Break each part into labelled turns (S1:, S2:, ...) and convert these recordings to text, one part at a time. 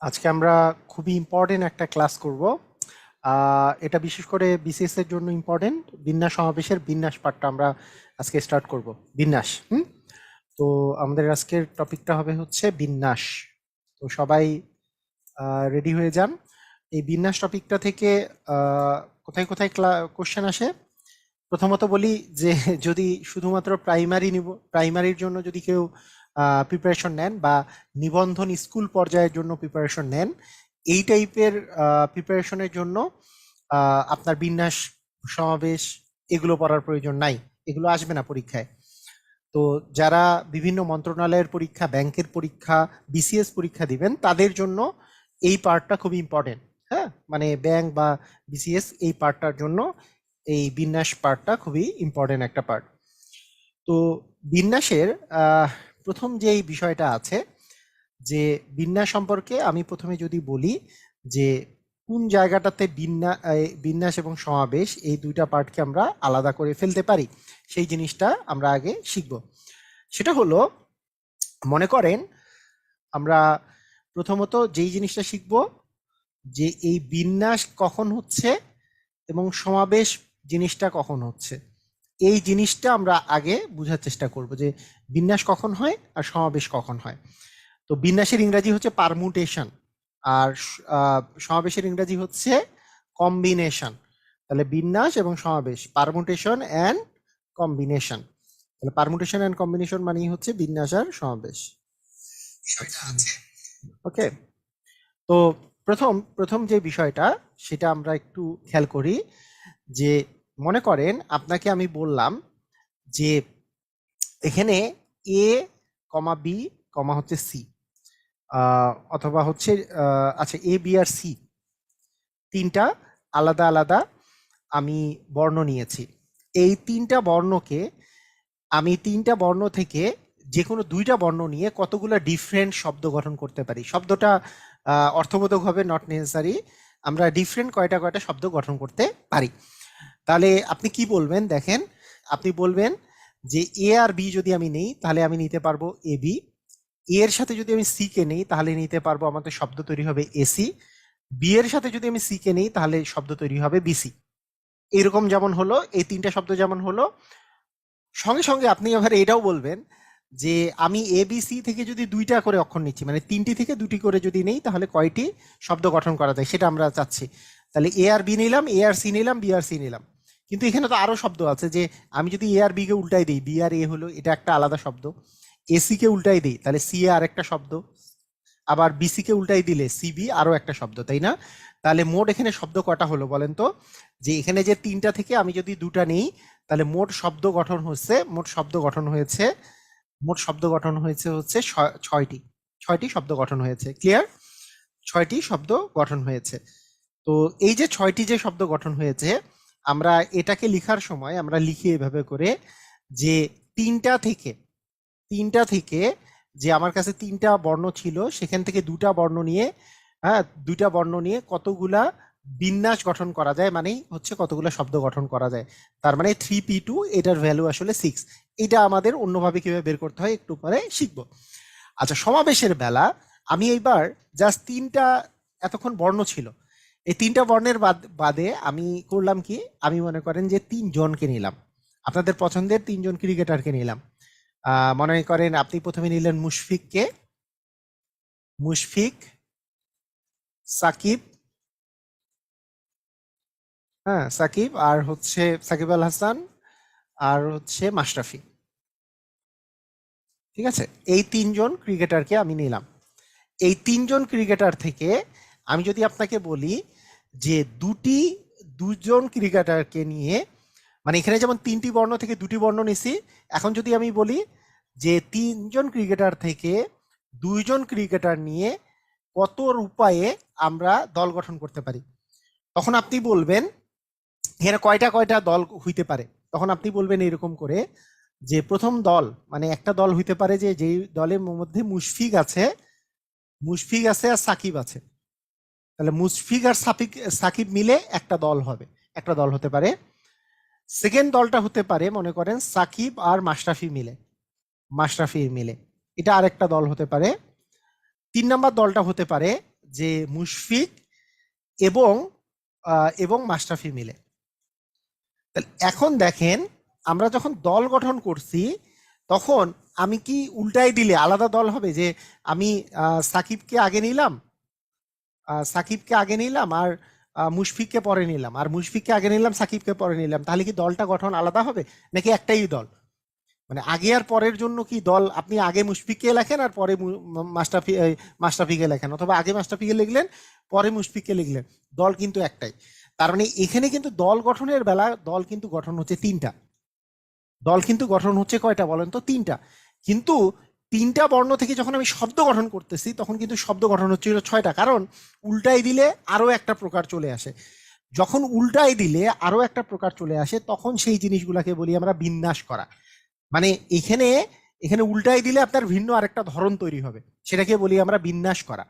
S1: আজকে আমরা খুবই ইম্পর্টেন্ট একটা ক্লাস করব। এটা বিশেষ করে বিসিএস এর জন্য ইম্পর্টেন্ট। বিন্যাস সমাবেশের বিন্যাস পাঠটা আমরা আজকে স্টার্ট করব। বিন্যাস। তো আমাদের আজকের টপিকটা হবে হচ্ছে বিন্যাস। তো সবাই রেডি হয়ে যান। এই বিন্যাস টপিকটা থেকে কোথায় কোথায় কোশ্চেন আসে। প্রথমত বলি যে যদি শুধুমাত্র প্রাইমারির জন্য যদি কেউ প্রিপারেশন নেন বা নিবন্ধন স্কুল পর্যায়ের জন্য প্রিপারেশন নেন, এই টাইপের প্রিপারেশনের জন্য আপনার বিন্যাস, সমাবেশ এগুলো পড়ার প্রয়োজন নাই, এগুলো আসবে না পরীক্ষায়। তো যারা বিভিন্ন মন্ত্রণালয়ের পরীক্ষা, ব্যাংকের পরীক্ষা, বিসিএস পরীক্ষা দিবেন, তাদের জন্য এই পার্টটা খুবই ইম্পর্টেন্ট। হ্যাঁ, মানে ব্যাংক বা বিসিএস এই পার্টটার জন্য এই বিন্যাস পার্টটা খুবই ইম্পর্টেন্ট একটা পার্ট। তো বিন্যাসের প্রথম যেই বিষয়টা আছে, যে বিন্যাস সম্পর্কে আমি প্রথমে যদি বলি যে কোন জায়গাটাতে বিন্যাস এবং সমাবেশ এই দুইটা পার্টকে আমরা আলাদা করে ফেলতে পারি, সেই জিনিসটা আমরা আগে শিখব। সেটা হলো, মনে করেন আমরা প্রথমত যেই জিনিসটা শিখব যে এই বিন্যাস কখন হচ্ছে এবং সমাবেশ জিনিসটা কখন হচ্ছে, এই জিনিসটা আমরা আগে বোঝার চেষ্টা করব যে বিন্যাস কখন হয় আর সমাবেশ কখন হয়। তো বিন্যাসের ইংরাজি হচ্ছে পারমুটেশন, আর সমাবেশের ইংরাজি হচ্ছে কম্বিনেশন। তাহলে বিন্যাস এবং সমাবেশ, পারমুটেশন অ্যান্ড কম্বিনেশন। তাহলে পারমুটেশন অ্যান্ড কম্বিনেশন মানেই হচ্ছে বিন্যাস আর সমাবেশ। ওকে, তো প্রথম প্রথম যে বিষয়টা সেটা আমরা একটু খেয়াল করি। যে মনে করেন আপনাকে আমি বললাম যে এখানে এ কমা বি কমা হচ্ছে সি, অথবা হচ্ছে আচ্ছা এ বি আর সি তিনটা আলাদা আলাদা আমি বর্ণ নিয়েছি। এই তিনটা বর্ণকে আমি তিনটা বর্ণ থেকে যে কোনো দুইটা বর্ণ নিয়ে কতগুলো ডিফারেন্ট শব্দ গঠন করতে পারি। শব্দটা অর্থবোধক হবে, নট নেসেসারি। আমরা ডিফারেন্ট কয়টা কয়টা শব্দ গঠন করতে পারি। তাহলে আপনি কি বলবেন দেখেন, আপনি বলবেন যে এ আর বি যদি আমি নেই তাহলে আমি নিতে পারবো এ বি। এর সাথে যদি আমি সি কে নেই তাহলে নিতে পারবো, আমাদের শব্দ তৈরি হবে এসি। বি এর সাথে যদি আমি সি কে নেই তাহলে শব্দ তৈরি হবে বিসি। এরকম যেমন হলো, এই তিনটা শব্দ যেমন হলো, সঙ্গে সঙ্গে আপনি এবার এটাও বলবেন যে আমি এ বি সি থেকে যদি দুইটা করে অক্ষর নিচ্ছি, মানে তিনটি থেকে দুটি করে যদি নেই তাহলে কয়টি শব্দ গঠন করা যায় সেটা আমরা চাচ্ছি। তাহলে এ আর বি নিলাম, এ আর সি নিলাম, বি আর সি নিলাম। কিন্তু এখানে তো আরো শব্দ আছে, যে আমি যদি এ আর বি কে উল্টাই দিই, বি আর এ হলো, এটা একটা আলাদা শব্দ। এসি কে উল্টাই দিই তাহলে সি এ আর একটা শব্দ, আবার বিসি কে উল্টাই দিলে সিবি আরো একটা শব্দ, তাই না? তাহলে মোট এখানে শব্দ কটা হলো বলেন তো? যে এখানে যে তিনটা থেকে আমি যদি দুটা নেই তাহলে মোট শব্দ গঠন হচ্ছে, মোট শব্দ গঠন হয়েছে হচ্ছে ছয়টি। ছয়টি শব্দ গঠন হয়েছে। ক্লিয়ার? ছয়টি শব্দ গঠন হয়েছে। তো এই যে ছয়টি যে শব্দ গঠন হয়েছে, আমরা এটাকে লিখার সময় আমরা লিখি এভাবে করে যে তিনটা থেকে যে আমার কাছে তিনটা বর্ণ ছিল সেখান থেকে দুটা বর্ণ নিয়ে, হ্যাঁ, দুইটা বর্ণ নিয়ে কতগুলা বিন্যাস গঠন করা যায়, মানে হচ্ছে কতগুলা শব্দ গঠন করা যায়। তার মানে 3p2, এটার ভ্যালু আসলে 6। এটা আমাদের অন্যভাবে কিভাবে বের করতে হয় একটু পরে শিখবো। আচ্ছা, সমাবেশের বেলা আমি এইবার জাস্ট তিনটা, এতক্ষণ বর্ণ ছিল, এই তিনটা বর্ণের বাদে আমি করলাম কি, আমি মনে করেন যে তিনজনকে নিলাম, আপনাদের পছন্দের তিনজন ক্রিকেটারকে নিলাম। মনে করেন আপনি প্রথমে নিলেন মুশফিক, সাকিব, হ্যাঁ সাকিব, আর হচ্ছে সাকিব আল হাসান, আর হচ্ছে মাশরাফি। ঠিক আছে, এই তিনজন ক্রিকেটারকে আমি নিলাম। এই তিনজন ক্রিকেটার থেকে আমি যদি আপনাকে বলি যে দুজন ক্রিকেটারকে নিয়ে, মানে এখানে যেমন তিনটি বর্ণ থেকে দুটি বর্ণ নিছি, এখন যদি আমি বলি যে তিনজন ক্রিকেটার থেকে দুইজন ক্রিকেটার নিয়ে কত উপায়ে আমরা দল গঠন করতে পারি, তখন আপনি বলবেন এখানে কয়টা কয়টা দল হইতে পারে। তখন আপনি বলবেন এরকম করে যে প্রথম দল, মানে একটা দল হইতে পারে যে যেই দলের মধ্যে মুশফিক আছে আর সাকিব আছে, তাহলে মুশফিক আর সাকিব মিলে একটা দল হবে, একটা দল হতে পারে। সেকেন্ড দলটা হতে পারে মনে করেন সাকিব আর মাশরাফি মিলে, এটা আরেকটা দল হতে পারে। 3 নম্বর দলটা হতে পারে যে মুশফিক এবং এবং মাশরাফি মিলে। তাহলে এখন দেখেন আমরা যখন দল গঠন করছি তখন আমি কি উল্টাই দিলে আলাদা দল হবে, যে আমি সাকিবকে আগে নিলাম, আর মুশফিককে পরে নিলাম, আর মুশফিককে আগে নিলাম, সাকিবকে পরে নিলাম, তাহলে কি দলটা গঠন আলাদা হবে নাকি একটাই দল? মানে আগে আর পরের জন্য কি দল, আপনি আগে মুশফিককে লেখেন আর পরে মাশরাফিকে লেখেন, অথবা আগে মাশরাফিকে লিখলেন পরে মুশফিককে লিখলেন, দল কিন্তু একটাই। তার মানে এখানে কিন্তু দল গঠনের বেলা দল কিন্তু গঠন হচ্ছে তিনটা। দল কিন্তু গঠন হচ্ছে কয়টা বলেন তো? তিনটা। কিন্তু তিনটা বর্ণ থেকে যখন আমি শব্দ গঠন করতেছি তখন কিন্তু শব্দ গঠন হচ্ছিল ছয়টা, কারণ উল্টাই দিলে আরো একটা প্রকার চলে আসে। যখন উল্টাই দিলে আরো একটা প্রকার চলে আসে তখন সেই জিনিসগুলাকে বলি আমরা বিন্যাস করা। মানে এখানে এখানে উল্টাই দিলে আপনার ভিন্ন আরেকটা ধরন তৈরি হবে, সেটাকে বলি আমরা বিন্যাস করা।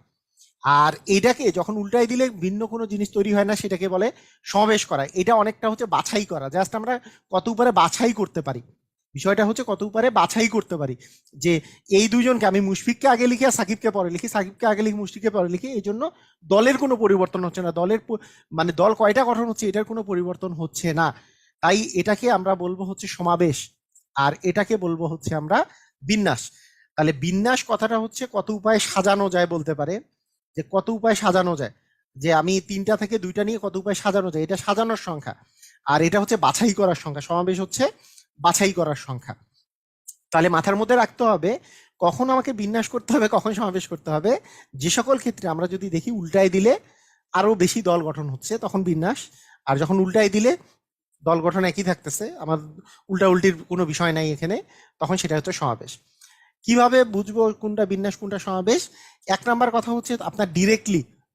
S1: আর এটাকে যখন উল্টাই দিলে ভিন্ন কোনো জিনিস তৈরি হয় না সেটাকে বলে সমাবেশ করা। এটা অনেকটা হচ্ছে বাছাই করা, জাস্ট আমরা কত উপরে বাছাই করতে পারি, বিষয়টা হচ্ছে কত উপরে বাছাই করতে পারি যে এই দুইজনকে আমি মুশফিককে আগে লিখি আর সাকিবকে পরে লিখি, সাকিবকে আগে লিখি মুশফিককে পরে লিখি, এই জন্য দলের কোনো পরিবর্তন হচ্ছে না, মানে দল কয়টা গঠন হচ্ছে এটার কোনো পরিবর্তন হচ্ছে না। তাই এটাকে আমরা বলবো হচ্ছে সমাবেশ, আর এটাকে বলবো হচ্ছে আমরা বিন্যাস। তাহলে বিন্যাস কথাটা হচ্ছে কত উপায়ে সাজানো যায় বলতে পারে, যে কত উপায়ে সাজানো যায়, যে আমি তিনটা থেকে দুইটা নিয়ে কত উপায়ে সাজানো যায়, এটা সাজানোর সংখ্যা। আর এটা হচ্ছে বাছাই করার সংখ্যা, সমাবেশ হচ্ছে বাছাই করার সংখ্যা। তাহলে মাথার মধ্যে রাখতে হবে কখন আমাকে বিন্যাস করতে হবে, কখন সমাবেশ করতে হবে। যে সকল ক্ষেত্রে আমরা যদি দেখি উল্টাই দিলে আরো বেশি দল গঠন হচ্ছে তখন বিন্যাস, আর যখন উল্টাই দিলে দল গঠন একই থাকতেছে, আমার উল্টা উল্টির কোনো বিষয় নাই এখানে, তখন সেটা হচ্ছে সমাবেশ। কিভাবে বুঝবো কোনটা বিন্যাস কোনটা সমাবেশ? এক নাম্বার কথা হচ্ছে আপনার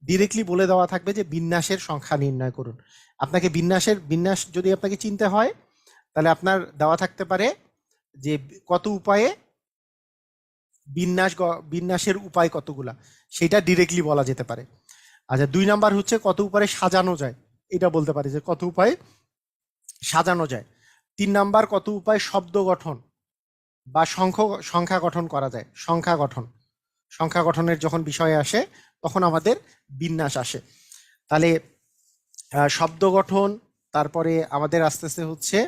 S1: ডিরেক্টলি বলে দেওয়া থাকবে যে বিন্যাসের সংখ্যা নির্ণয় করুন। আপনাকে বিন্যাস যদি আপনাকে চিনতে হয় তাহলে আপনার দেওয়া থাকতে পারে যে কত উপায়ে বিন্যাসের উপায় কতগুলা, সেটা ডিরেক্টলি বলা যেতে পারে। আচ্ছা, 2 নাম্বার হচ্ছে কত উপায়ে সাজানো যায়, এটা বলতে পারি যে কত উপায়ে সাজানো যায়। 3 নাম্বার কত উপায়ে শব্দ গঠন বা সংখ্যা গঠন করা যায়, সংখ্যা গঠনের যখন বিষয় আসে তখন আমাদের বিন্যাস আসে। তাহলে শব্দ গঠন, তারপরে আমাদের আসতেছে হচ্ছে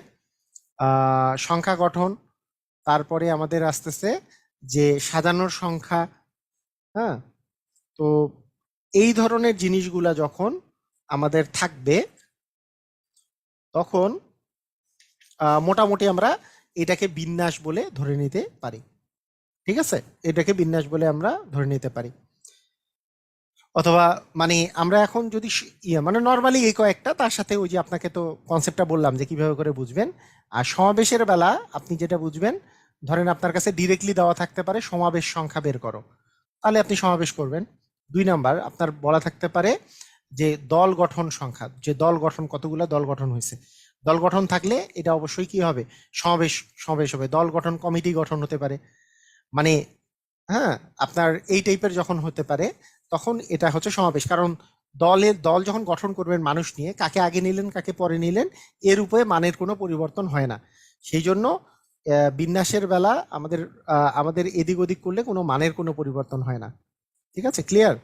S1: সংখ্যা গঠন, তারপরে আমাদের আসতেছে যে সাজানোর সংখ্যা। হ্যাঁ, তো এই ধরনের জিনিসগুলা যখন আমাদের থাকবে তখন মোটামুটি আমরা এটাকে বিন্যাস বলে ধরে নিতে পারি। ঠিক আছে, এটাকে বিন্যাস বলে আমরা ধরে নিতে পারি। অথবা মানে আমরা এখন যদি মানে নর্মালি এই কয়েকটা, তার সাথে ওই যে আপনাকে তো কনসেপ্টটা বললাম যে কিভাবে করে বুঝবেন। আর সমাবেশের বেলা আপনি যেটা বুঝবেন, ধরেন আপনার কাছে ডিরেক্টলি দেওয়া থাকতে পারে সমাবেশ সংখ্যা বের করো, তাহলে আপনি সমাবেশ করবেন। 2 নাম্বার আপনার বলা থাকতে পারে যে দল গঠন সংখ্যা, যে দল গঠন কতগুলো দল গঠন হয়েছে, দল গঠন থাকলে এটা অবশ্যই কি হবে, সমাবেশ সমাবেশ হবে। দল গঠন কমিটি গঠন হতে পারে, মানে হ্যাঁ আপনার এই টাইপের যখন হতে পারে তখন এটা হচ্ছে সমাবেশ। কারণ দল যখন গঠন করবেন মানুষ নিয়ে, কাকে আগে নিলেন কাকে পরে নিলেন এর উপরে মানের কোনো পরিবর্তন হয় না। সেই জন্য বিন্যাসের বেলা আমাদের এদিক ওদিক করলে কোনো মানের কোনো পরিবর্তন হয় না। ঠিক আছে, ক্লিয়ার?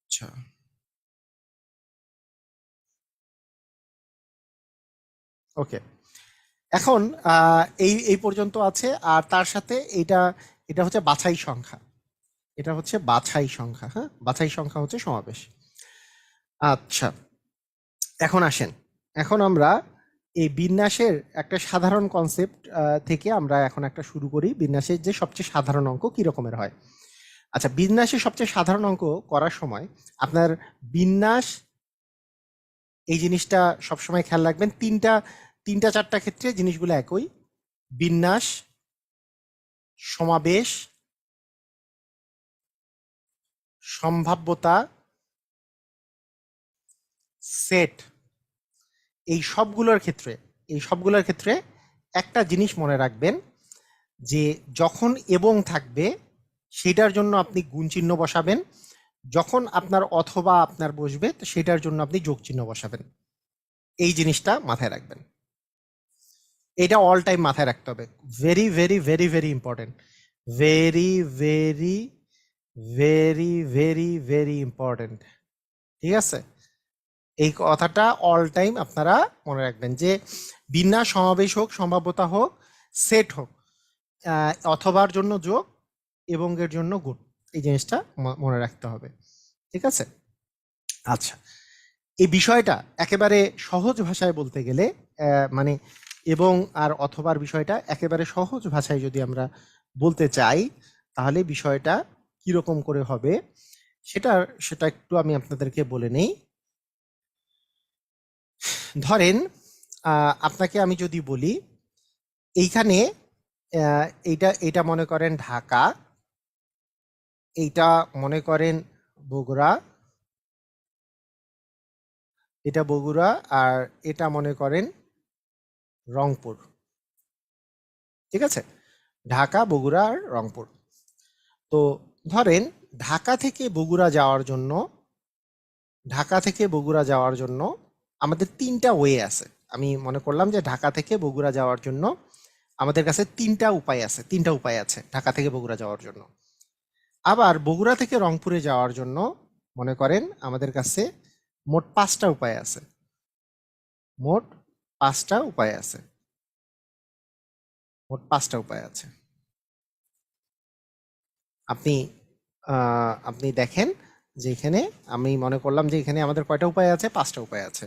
S1: আচ্ছা, ওকে। এখন এই এই পর্যন্ত আছে, আর তার সাথে এটা এটা হচ্ছে বাছাই সংখ্যা, এটা হচ্ছে বাছাই সংখ্যা। হ্যাঁ, বাছাই সংখ্যা হচ্ছে সমাবেশ। আচ্ছা, এখন আসেন, এখন আমরা এই বিন্যাসের একটা সাধারণ কনসেপ্ট থেকে আমরা এখন একটা শুরু করি, বিন্যাসের যে সবচেয়ে সাধারণ অঙ্ক কি রকমের হয়। আচ্ছা, বিন্যাসের সবচেয়ে সাধারণ অঙ্ক করার সময় আপনার বিন্যাস এই জিনিসটা সবসময় খেয়াল রাখবেন, তিনটা চারটা ক্ষেত্রে জিনিসগুলো একই: বিন্যাস, সমাবেশ, সম্ভাব্যতা, সেট। এই সবগুলোর ক্ষেত্রে একটা জিনিস মনে রাখবেন, যে যখন এবং থাকবে সেটার জন্য আপনি গুণ চিহ্ন বসাবেন, যখন আপনার অথবা আপনার বসবে তো সেটার জন্য আপনি যোগ চিহ্ন বসাবেন। এই জিনিসটা মাথায় রাখবেন, এটা অল টাইম মাথায় রাখতে হবে। Very very very very important, very very very very very important. ঠিক আছে, এই কথাটা অল টাইম আপনারা মনে রাখবেন যে বিন্যাস সমাবেশ হোক, সম্ভাব্যতা হোক, সেট হোক, অথবার জন্য যোগ এবং এর জন্য গুণ, এই জিনিসটা মনে রাখতে হবে। ঠিক আছে, আচ্ছা, এই বিষয়টা একেবারে সহজ ভাষায় বলতে গেলে মানে এবং আর অথবার বিষয়টা একেবারে সহজ ভাষায় যদি আমরা বলতে চাই, তাহলে বিষয়টা কিরকম করে হবে সেটা একটু আমি আপনাদেরকে বলে নেই। ধরেন আপনাকে আমি যদি বলি এইখানে এইটা মনে করেন ঢাকা, এইটা মনে করেন বগুড়া, এটা বগুড়া, আর এটা মনে করেন রংপুর। ঠিক আছে, ঢাকা, বগুড়া আর রংপুর। তো ধরেন ঢাকা থেকে বগুড়া যাওয়ার জন্য আমাদের তিনটা ওয়ে আছে। আমি মনে করলাম যে ঢাকা থেকে বগুড়া যাওয়ার জন্য আমাদের কাছে তিনটা উপায় আছে ঢাকা থেকে বগুড়া যাওয়ার জন্য। আবার বগুড়া থেকে রংপুরে যাওয়ার জন্য মনে করেন আমাদের কাছে মোট পাঁচটা উপায় আছে। আপনি আপনি দেখেন যে এখানে আমি মনে করলাম যে এখানে আমাদের কয়টা উপায় আছে, পাঁচটা উপায় আছে।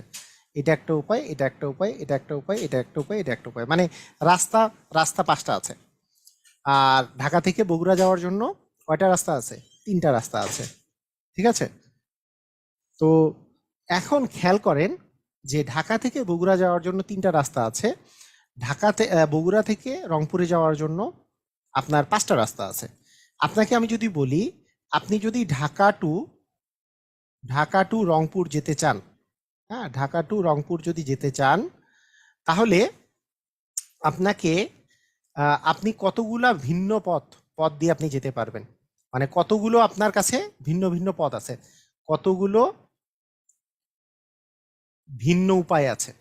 S1: এটা একটা উপায়, এটা একটা উপায়, এটা একটা উপায়, এটা একটা উপায়, এটা একটা উপায়, মানে রাস্তা রাস্তা পাঁচটা আছে। আর ঢাকা থেকে বগুড়া যাওয়ার জন্য কয়টা রাস্তা আছে? তিনটা রাস্তা আছে। ঠিক আছে, তো এখন খেয়াল করেন যে ঢাকা থেকে বগুড়া যাওয়ার জন্য তিনটা রাস্তা আছে, বগুড়া থেকে রংপুরে যাওয়ার জন্য আপনার পাঁচটা রাস্তা আছে। আপনাকে আমি যদি বলি আপনি যদি ঢাকা টু রংপুর যেতে চান, হ্যাঁ, ঢাকা টু রংপুর যদি যেতে চান, তাহলে আপনাকে আপনি কতগুলা ভিন্ন পথ দিয়ে আপনি যেতে পারবেন, মানে কতগুলো আপনার কাছে ভিন্ন ভিন্ন পথ আছে, কতগুলো ভিন্ন উপায় আছে।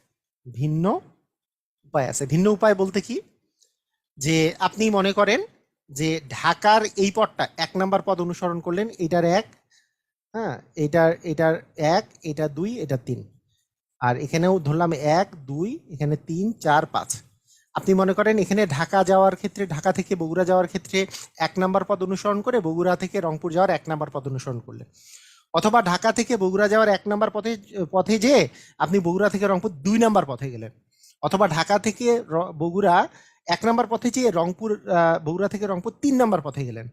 S1: ভিন্ন উপায় বলতে কি, যে আপনি মনে করেন যে ঢাকার এই পথটা 1 নাম্বার পথ অনুসরণ করলেন, এটার 1, হ্যাঁ, এটার 1, এটা 2, এটা 3, আর এখানেও ধরলাম 1 2, এখানে 3 4 5। আপনি মনে করেন এখানে ঢাকা থেকে বগুড়া যাওয়ার ক্ষেত্রে 1 নাম্বার পথ অনুসরণ করে বগুড়া থেকে রংপুর যাওয়ার 1 নাম্বার পথ অনুসরণ করলেন, অথবা ঢাকা থেকে বগুড়া যাওয়ার 1 নাম্বার পথে যেয়ে আপনি বগুড়া থেকে রংপুর 2 নাম্বার পথে গেলেন, অথবা ঢাকা থেকে বগুড়া 1 নাম্বার পথে যেয়ে বগুড়া থেকে রংপুর 3 নাম্বার পথে গেলেন,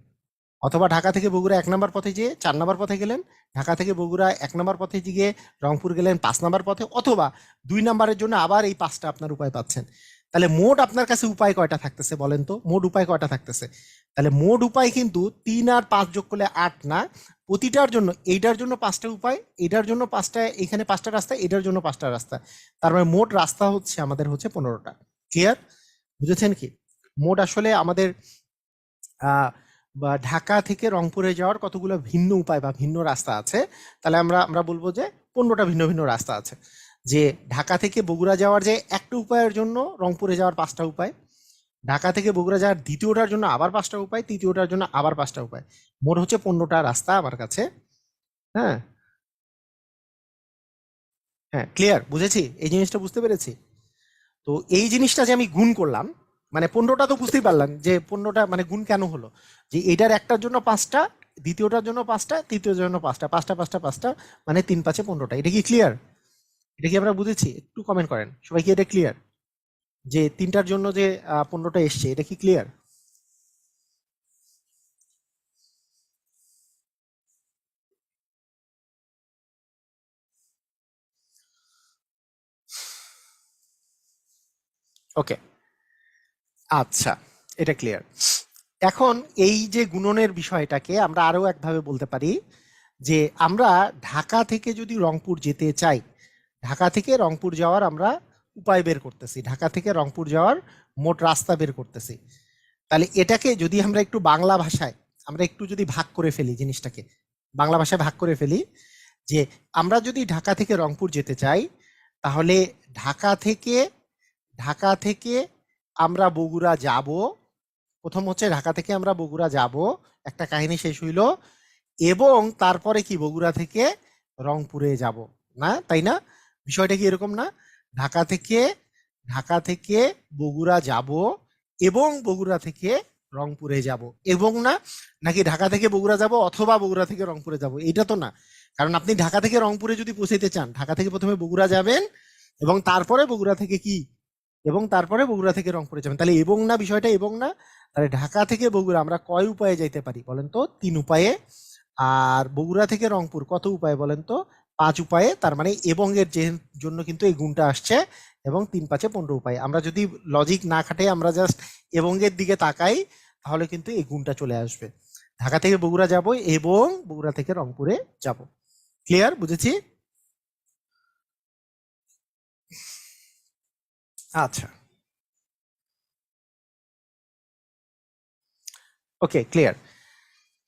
S1: অথবা ঢাকা থেকে বগুড়া 1 নাম্বার পথে যেয়ে 4 নাম্বার পথে গেলেন, ঢাকা থেকে বগুড়া 1 নাম্বার পথে গিয়ে রংপুর গেলেন 5 নাম্বার পথে, অথবা 2 নাম্বারের জন্য আবার এই 5টা আপনার উপায় পাচ্ছেন। তাহলে মোট আপনার কাছে উপায় কয়টা থাকতেছে বলেন তো? মোট উপায় কয়টা থাকতেছে? তাহলে মোট উপায় কিন্তু 3 আর 5 যোগ করলে 8 না, প্রতিটার জন্য, এইটার জন্য 5টা উপায়, এটার জন্য 5টা, এখানে 5টা রাস্তা, এটার জন্য 5টা রাস্তা, তার মানে মোট রাস্তা আমাদের হচ্ছে 15টা। ক্লিয়ার? বুঝেছেন কি? মোট আসলে আমাদের বা ঢাকা থেকে রংপুরে যাওয়ার কতগুলো ভিন্ন উপায় বা ভিন্ন রাস্তা আছে, তাহলে আমরা বলবো যে 15টা ভিন্ন ভিন্ন রাস্তা আছে। যে ঢাকা থেকে বগুড়া যাওয়ার যে একটা উপায়ের জন্য রংপুরে যাওয়ার 5টা উপায়, ঢাকা থেকে বগুড়া যাওয়ার দ্বিতীয়টার জন্য আবার 5টা উপায়, তৃতীয়টার জন্য আবার 5টা উপায়, মোট হচ্ছে 15টা রাস্তা আমার কাছে। হ্যাঁ, হ্যাঁ, ক্লিয়ার? বুঝেছি, এই জিনিসটা বুঝতে পেরেছি। তো এই জিনিসটা যে আমি গুণ করলাম, মানে 15টা তো বুঝতেই পারলাম যে 15টা মানে গুণ কেন হলো, যে এটার একটার জন্য 5টা, দ্বিতীয়টার জন্য 5টা, তৃতীয়টার জন্য 5টা, 5টা 5টা 5টা, মানে 3 5 15টা। এটা কি ক্লিয়ার? এটা কি আমরা বুঝেছি? একটু কমেন্ট করেন সবাই, কি এটা ক্লিয়ার যে তিনটার জন্য যে 15টা এসছে, এটা কি ক্লিয়ার? ওকে, আচ্ছা, এটা ক্লিয়ার। এখন এই যে গুণনের বিষয়টাকে আমরা আরো একভাবে বলতে পারি, যে আমরা ঢাকা থেকে যদি রংপুর যেতে চাই, ঢাকা থেকে রংপুর যাওয়ার আমরা উপায় বের করতেছি, ঢাকা থেকে রংপুর যাওয়ার মোট রাস্তা বের করতেছি। তাহলে এটাকে যদি আমরা একটু বাংলা ভাষায় আমরা একটু যদি ভাগ করে ফেলি, জিনিসটাকে বাংলা ভাষায় ভাগ করে ফেলি, যে আমরা যদি ঢাকা থেকে রংপুর যেতে চাই, তাহলে ঢাকা থেকে ঢাকা থেকে আমরা বগুড়া যাব। প্রথম হচ্ছে ঢাকা থেকে আমরা বগুড়া যাব, একটা কাহিনী শেষ হইল। এবং তারপরে কি বগুড়া থেকে রংপুরে যাব, না তাই না? বিষয়টা কি এরকম না? ঢাকা থেকে ঢাকা থেকে বগুড়া যাব এবং বগুড়া থেকে রংপুরে যাব, এবং না নাকি ঢাকা থেকে বগুড়া যাব অথবা বগুড়া থেকে রংপুরে যাব, এটা তো না। কারণ আপনি ঢাকা থেকে রংপুরে যদি পৌঁছাইতে চান, ঢাকা থেকে প্রথমে বগুড়া যাবেন এবং তারপরে বগুড়া থেকে কি, এবং তারপরে বগুড়া থেকে রংপুরে যাবেন, তাহলে এবং না, বিষয়টা এবং না। তাহলে ঢাকা থেকে বগুড়া আমরা কয় উপায়ে যাইতে পারি বলেন তো? 3 উপায়ে। আর বগুড়া থেকে রংপুর কত উপায়ে বলেন তো? 5 উপায়ে। তার মানে এবং এর জন্য কিন্তু এই গুণটা আসছে, এবং 3 5 15 উপায়ে। আমরা যদি লজিক না খাটে আমরা জাস্ট এবং এর দিকে তাকাই, তাহলে কিন্তু এই গুণটা চলে আসবে। ঢাকা থেকে বগুড়া যাব এবং বগুড়া থেকে রংপুরে যাব। ক্লিয়ার? বুঝেছি? আচ্ছা, ওকে, ক্লিয়ার।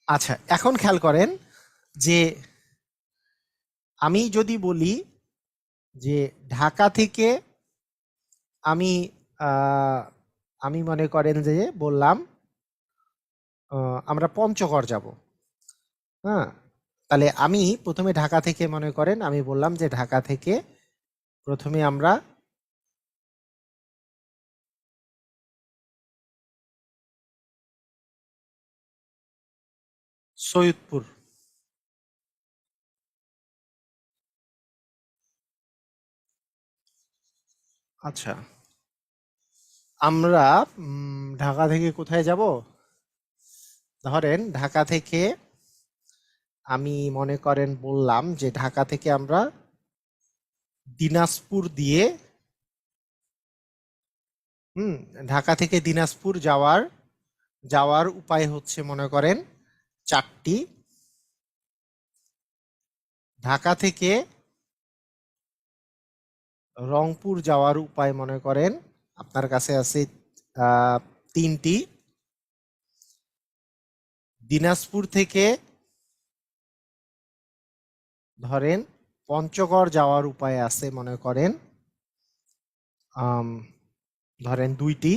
S1: আচ্ছা, এখন খেয়াল করেন যে আমি যদি বলি যে ঢাকা থেকে আমি আহ, আমি মনে করেন যে বললাম আমরা পঞ্চগড় যাব, হ্যাঁ, তাহলে আমি প্রথমে ঢাকা থেকে মনে করেন আমি বললাম যে ঢাকা থেকে প্রথমে আমরা সৈয়দপুর, আচ্ছা, আমরা ঢাকা থেকে কোথায় যাব? ধরেন ঢাকা থেকে আমি মনে করেন বললাম যে ঢাকা থেকে আমরা দিনাজপুর দিয়ে, হুম, ঢাকা থেকে দিনাজপুর যাওয়ার যাওয়ার উপায় হচ্ছে মনে করেন 4টি। ঢাকা থেকে রংপুর যাওয়ার উপায় মনে করেন আপনার কাছে আছে 3টি। দিনাজপুর থেকে ধরেন পঞ্চগড় যাওয়ার উপায় আছে মনে করেন আম, ধরেন 2টি।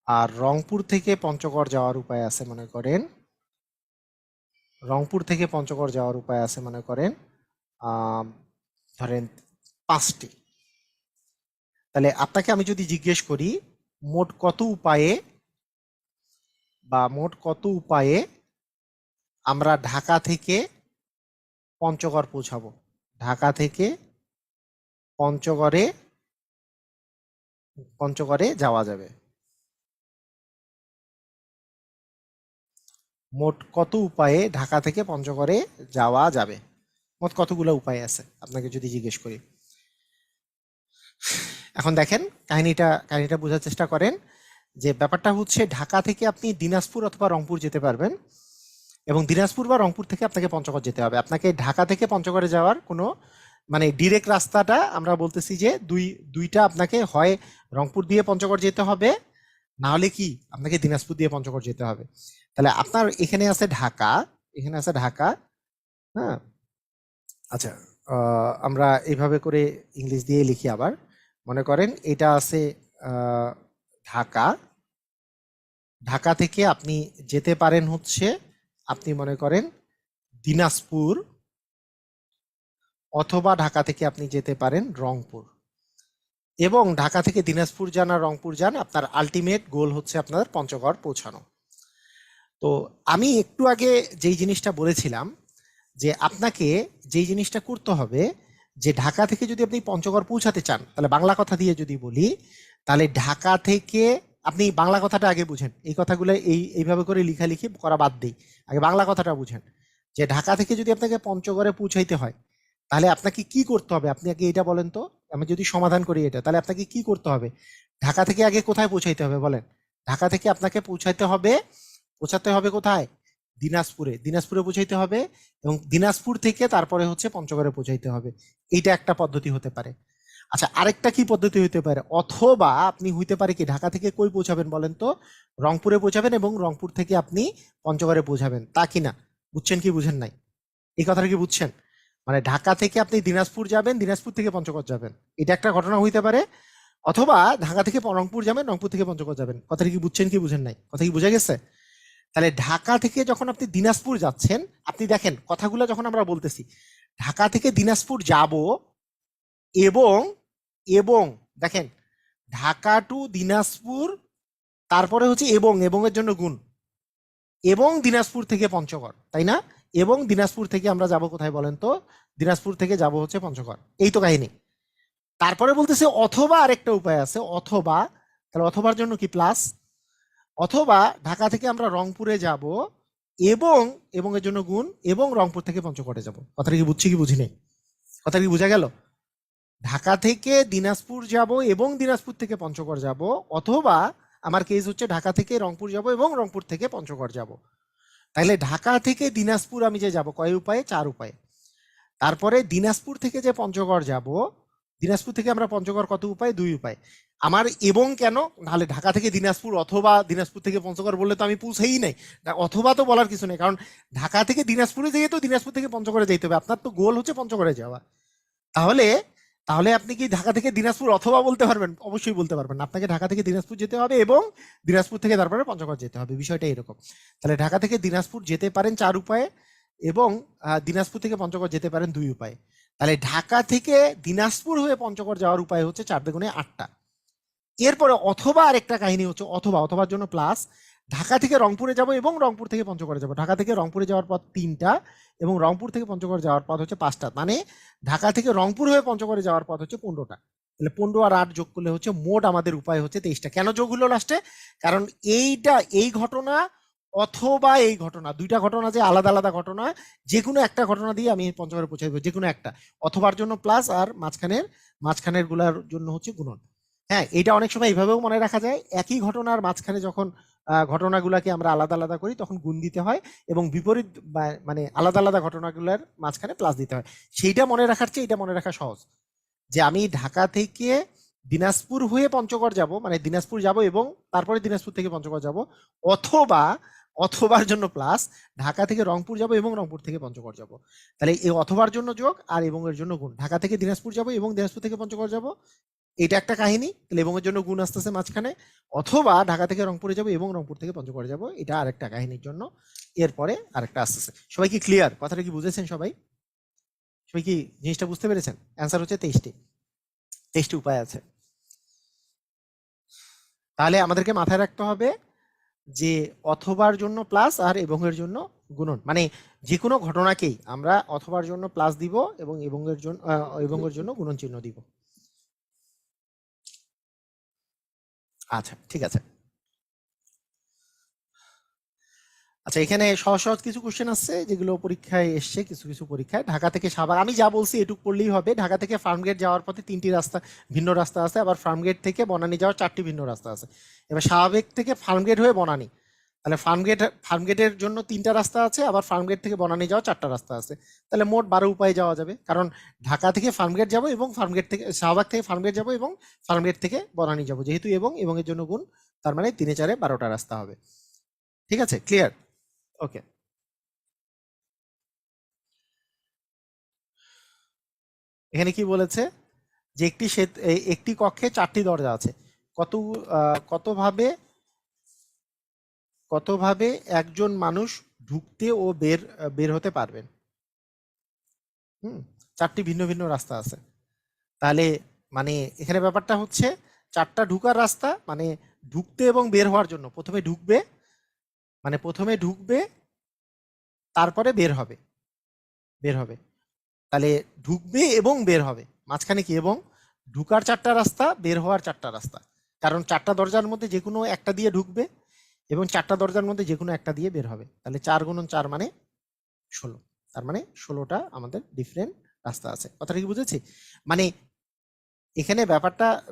S1: আর রংপুর থেকে পঞ্চগড় যাওয়ার উপায় আছে মনে করেন, রংপুর থেকে পঞ্চগড় যাওয়ার উপায় আছে মনে করেন আম, ধরেন 5টি। তাহলে আপনাকে আমি যদি জিজ্ঞেস করি মোট কত উপায়ে, মোট কত উপায়ে আমরা ঢাকা থেকে পঞ্চগড় পৌঁছাবো, ঢাকা থেকে পঞ্চগড়ে পঞ্চগড়ে যাওয়া যাবে, মোট কত উপায়ে ঢাকা থেকে পঞ্চগড়ে যাওয়া যাবে? মোট কতগুলো উপায় আছে আপনাকে যদি জিজ্ঞেস করি? এখন দেখেন কাহিনীটা বোঝার চেষ্টা করেন যে ব্যাপারটা হচ্ছে ঢাকা থেকে আপনি দিনাজপুর অথবা রংপুর যেতে পারবেন, এবং দিনাজপুর বা রংপুর থেকে আপনাকে পঞ্চগড় যেতে হবে। আপনাকে ঢাকা থেকে পঞ্চগড়ে যাওয়ার কোনো মানে ডিরেক্ট রাস্তাটা আমরা বলতেছি যে দুইটা, আপনাকে হয় রংপুর দিয়ে পঞ্চগড় যেতে হবে, না হলে কি আপনাকে দিনাজপুর দিয়ে পঞ্চগড় যেতে হবে। তাহলে আপনার এখানে আছে ঢাকা, এখানে আছে ঢাকা, হ্যাঁ, আচ্ছা, আমরা এইভাবে করে ইংলিশ দিয়ে লিখি আবার। মনে করেন এটা আছে আহ, ঢাকা, ঢাকা থেকে আপনি যেতে পারেন হচ্ছে আপনি মনে করেন দিনাজপুর, অথবা ঢাকা থেকে আপনি যেতে পারেন রংপুর। এবং ঢাকা থেকে দিনাজপুর যান আর রংপুর যান, আপনার আলটিমেট গোল হচ্ছে আপনার পঞ্চগড় পৌঁছানো। তো আমি একটু আগে যেই জিনিসটা বলেছিলাম যে আপনাকে যেই জিনিসটা করতে হবে, যে ঢাকা থেকে যদি আপনি পঞ্চগড় পৌঁছাতে চান, তাহলে বাংলা কথা দিয়ে যদি বলি, তাহলে ঢাকা থেকে আপনি বাংলা কথাটা আগে বুঝেন, এই কথাগুলো এইভাবে করে লিখালিখি করা বাদ দিই, আগে বাংলা কথাটা বুঝেন। যে ঢাকা থেকে যদি আপনাকে পঞ্চগড়ে পৌঁছাইতে হয়, তাহলে আপনাকে কি করতে হবে? আপনি আগে এটা বলেন তো, আমি যদি সমাধান করি এটা, তাহলে আপনাকে কি করতে হবে? ঢাকা থেকে আগে কোথায় পৌঁছাইতে হবে বলেন? ঢাকা থেকে আপনাকে পৌঁছাতে হবে কোথায়? দিনাজপুরে, দিনাজপুরে পৌঁছাইতে হবে, এবং দিনাজপুর থেকে তারপরে হচ্ছে পঞ্চগড়ে পৌঁছাইতে হবে। এইটা একটা পদ্ধতি হতে পারে। আচ্ছা, আরেকটা কি পদ্ধতি হতে পারে? অথবা আপনি হইতে পারে কি, ঢাকা থেকে কই পৌঁছাবেন বলেন তো? রংপুরে পৌঁছাবেন এবং রংপুর থেকে আপনি পঞ্চগড়ে পৌঁছাবেন, তা কি না? বুঝছেন কি বুঝেন নাই? এই কথাটা কি বুঝছেন? মানে ঢাকা থেকে আপনি দিনাজপুর যাবেন, দিনাজপুর থেকে পঞ্চগড় যাবেন, এটা একটা ঘটনা হইতে পারে। অথবা ঢাকা থেকে রংপুর যাবেন, রংপুর থেকে পঞ্চগড় যাবেন। কথাটা কি বুঝছেন কি বুঝেন নাই? কথা কি বুঝা গেছে? তাহলে ঢাকা থেকে যখন আপনি দিনাজপুর যাচ্ছেন, আপনি দেখেন কথাগুলো যখন আমরা বলতেছি ঢাকা থেকে দিনাজপুর যাব, এবং এবং দেখেন ঢাকা টু দিনাজপুর, তারপরে হচ্ছে এবং এর জন্য গুণ, এবং দিনাজপুর থেকে পঞ্চগড়, তাই না? এবং দিনাজপুর থেকে আমরা যাব কোথায় বলেন তো? দিনাজপুর থেকে যাব হচ্ছে পঞ্চগড়। এই তো কাহিনী। তারপরে বলতেছে অথবা আরেকটা উপায় আছে, অথবা, তাহলে অথবার জন্য কি প্লাস, অথবা ঢাকা থেকে আমরা রংপুরে যাব এবং এর জন্য গুণ, এবং রংপুর থেকে পঞ্চগড়ে যাব। কথাটা কি বুঝছি কি বুঝি নেই? কথা কি বোঝা গেল? ঢাকা থেকে দিনাজপুর যাব এবং দিনাজপুর থেকে পঞ্চগড় যাব, অথবা আমার কেস হচ্ছে ঢাকা থেকে রংপুর যাব এবং রংপুর থেকে পঞ্চগড় যাব। তাহলে ঢাকা থেকে দিনাজপুর আমি যে যাব কয় উপায়ে? 4 উপায়ে। তারপরে দিনাজপুর থেকে যে পঞ্চগড় যাব, দিনাজপুর থেকে আমরা পঞ্চগড় কত উপায়? 2 উপায়। আমার এবং কেন? নাহলে ঢাকা থেকে দিনাজপুর অথবা দিনাজপুর থেকে পঞ্চগড় বললে তো আমি পৌঁছেই নাই। অথবা তো বলার কিছু নেই, কারণ ঢাকা থেকে দিনাজপুরে যেয়ে তো দিনাজপুর থেকে পঞ্চগড়ে যেতে হবে, আপনার তো গোল হচ্ছে পঞ্চগড়ে যাওয়া। তাহলে তাহলে আপনি কি ঢাকা থেকে দিনাজপুর অথবা বলতে পারবেন? অবশ্যই বলতে পারবেন। আপনাকে ঢাকা থেকে দিনাজপুর যেতে হবে এবং দিনাজপুর থেকে তারপরে পঞ্চগড় যেতে হবে, বিষয়টা এরকম। তাহলে ঢাকা থেকে দিনাজপুর যেতে পারেন 4 উপায়ে, এবং দিনাজপুর থেকে পঞ্চগড় যেতে পারেন 2 উপায়ে। তাহলে ঢাকা থেকে দিনাজপুর হয়ে পঞ্চগড় যাওয়ার উপায় হচ্ছে 4 দুগুণে 8টা। এরপরে অথবা আরেকটা কাহিনী হচ্ছে, অথবার জন্য প্লাস, ঢাকা থেকে রংপুরে যাব এবং রংপুর থেকে পঞ্চগড়ে যাব। ঢাকা থেকে রংপুরে যাওয়ার পথ 3টা এবং রংপুর থেকে পঞ্চগড় যাওয়ার পথ হচ্ছে 5টা, মানে ঢাকা থেকে রংপুর হয়ে পঞ্চগড়ে যাওয়ার পথ হচ্ছে 15টা। তাহলে 15 আর 8 যোগ করলে হচ্ছে মোট আমাদের উপায় হচ্ছে 23টা। কেন যোগ হলো লাস্টে? কারণ এই ঘটনা অথবা এই ঘটনা, দুইটা ঘটনা যে আলাদা আলাদা ঘটনা, যে কোনো একটা ঘটনা দিয়ে আমি পঞ্চগড়ে পৌঁছে দেবো, যে কোনো একটা। অথবার জন্য প্লাস, আর মাঝখানের গুলার জন্য হচ্ছে গুণন। হ্যাঁ, এটা অনেক সময় এইভাবেও মনে রাখা যায়, একই ঘটনার মাঝখানে যখন ঘটনাগুলাকে আমরা আলাদা আলাদা করি তখন গুণ দিতে হয়, এবং বিপরীত মানে আলাদা আলাদা ঘটনাগুলোর মাঝখানে প্লাস দিতে হয়। সেইটা মনে রাখার চেয়ে এটা মনে রাখা সহজ, যে আমি ঢাকা থেকে দিনাজপুর হয়ে পঞ্চগড় যাব, মানে দিনাজপুর যাব এবং তারপরে দিনাজপুর থেকে পঞ্চগড় যাব, অথবা অথবার জন্য প্লাস, ঢাকা থেকে রংপুর যাব এবং রংপুর থেকে পঞ্চগড় যাব। তাহলে এই অথবার জন্য যোগ আর এবং এর জন্য গুণ। ঢাকা থেকে দিনাজপুর যাব এবং দিনাজপুর থেকে পঞ্চগড় যাব, এটা একটা কাহিনী, তাহলে এবং এর জন্য গুণ আসতেছে মাঝখানে। অথবা ঢাকা থেকে রংপুরে যাব এবং রংপুর থেকে পঞ্চগড়ে যাব, এটা আরেকটা কাহিনীর জন্য, এরপরে আরেকটা আসতেছে। সবাই কি ক্লিয়ার? কথাটা কি বুঝেছেন সবাই? সবাই কি জিনিসটা বুঝতে পেরেছেন? অ্যান্সার হচ্ছে 23টি উপায় আছে। তাহলে আমাদেরকে মাথায় রাখতে হবে যে অথবার জন্য প্লাস আর এবং এর জন্য গুণন, মানে যে কোনো ঘটনাকেই আমরা অথবার জন্য প্লাস দিব এবং এবং এর জন্য গুণন চিহ্ন দিব। আচ্ছা, ঠিক আছে। আচ্ছা, এখানে সহজ সহজ কিছু কোশ্চেন আছে যেগুলো পরীক্ষায় এসছে, কিছু কিছু পরীক্ষায়। ঢাকা থেকে শাহবাগ, আমি যা বলছি এটুকু পড়লেই হবে। ঢাকা থেকে ফার্মগেট যাওয়ার পথে 3টি রাস্তা, ভিন্ন রাস্তা আছে, আবার ফার্মগেট থেকে বনানী যাওয়ার 4টি ভিন্ন রাস্তা আছে। এবার শাহবাগ থেকে ফার্মগেট হয়ে বনানী, তাহলে ফার্মগেটের জন্য 3টা রাস্তা আছে, আবার ফার্মগেট থেকে বনানী যাওয়ার 4টা রাস্তা আছে। তাহলে মোট 12 উপায়ে যাওয়া যাবে, কারণ ঢাকা থেকে ফার্মগেট যাব এবং ফার্মগেট থেকে শাহবাগ থেকে ফার্মগেট যাব এবং ফার্মগেট থেকে বনানী যাব, যেহেতু এবং এর জন্য গুণ, তার মানে 3 4 12টা রাস্তা হবে। ঠিক আছে, ক্লিয়ার? ওকে। এখানে কি বলেছে যে একটি কক্ষে 4টি দরজা আছে, কত কতভাবে কতভাবে একজন মানুষ ঢুকতে ও বের হতে পারবেন? 4টি ভিন্ন ভিন্ন রাস্তা আছে। তাহলে মানে এখানে ব্যাপারটা হচ্ছে 4টা ঢুকার রাস্তা, মানে ঢুকতে এবং বের হওয়ার জন্য প্রথমে ঢুকবে তারপরে বের হবে। তাহলে ঢুকবে এবং বের হবে, মাঝখানে কি? এবং ঢুকার 4টা রাস্তা, বের হওয়ার 4টা রাস্তা, কারণ 4টা দরজার মধ্যে যে কোনো একটা দিয়ে ঢুকবে এবং 4টা দরজার মধ্যে যে কোনো একটা দিয়ে বের হবে। তাহলে 4 গুণন 4 মানে 16, তার মানে 16টা আমাদের ডিফারেন্ট রাস্তা আছে। কথাটা কি বুঝেছি? মানে এখানে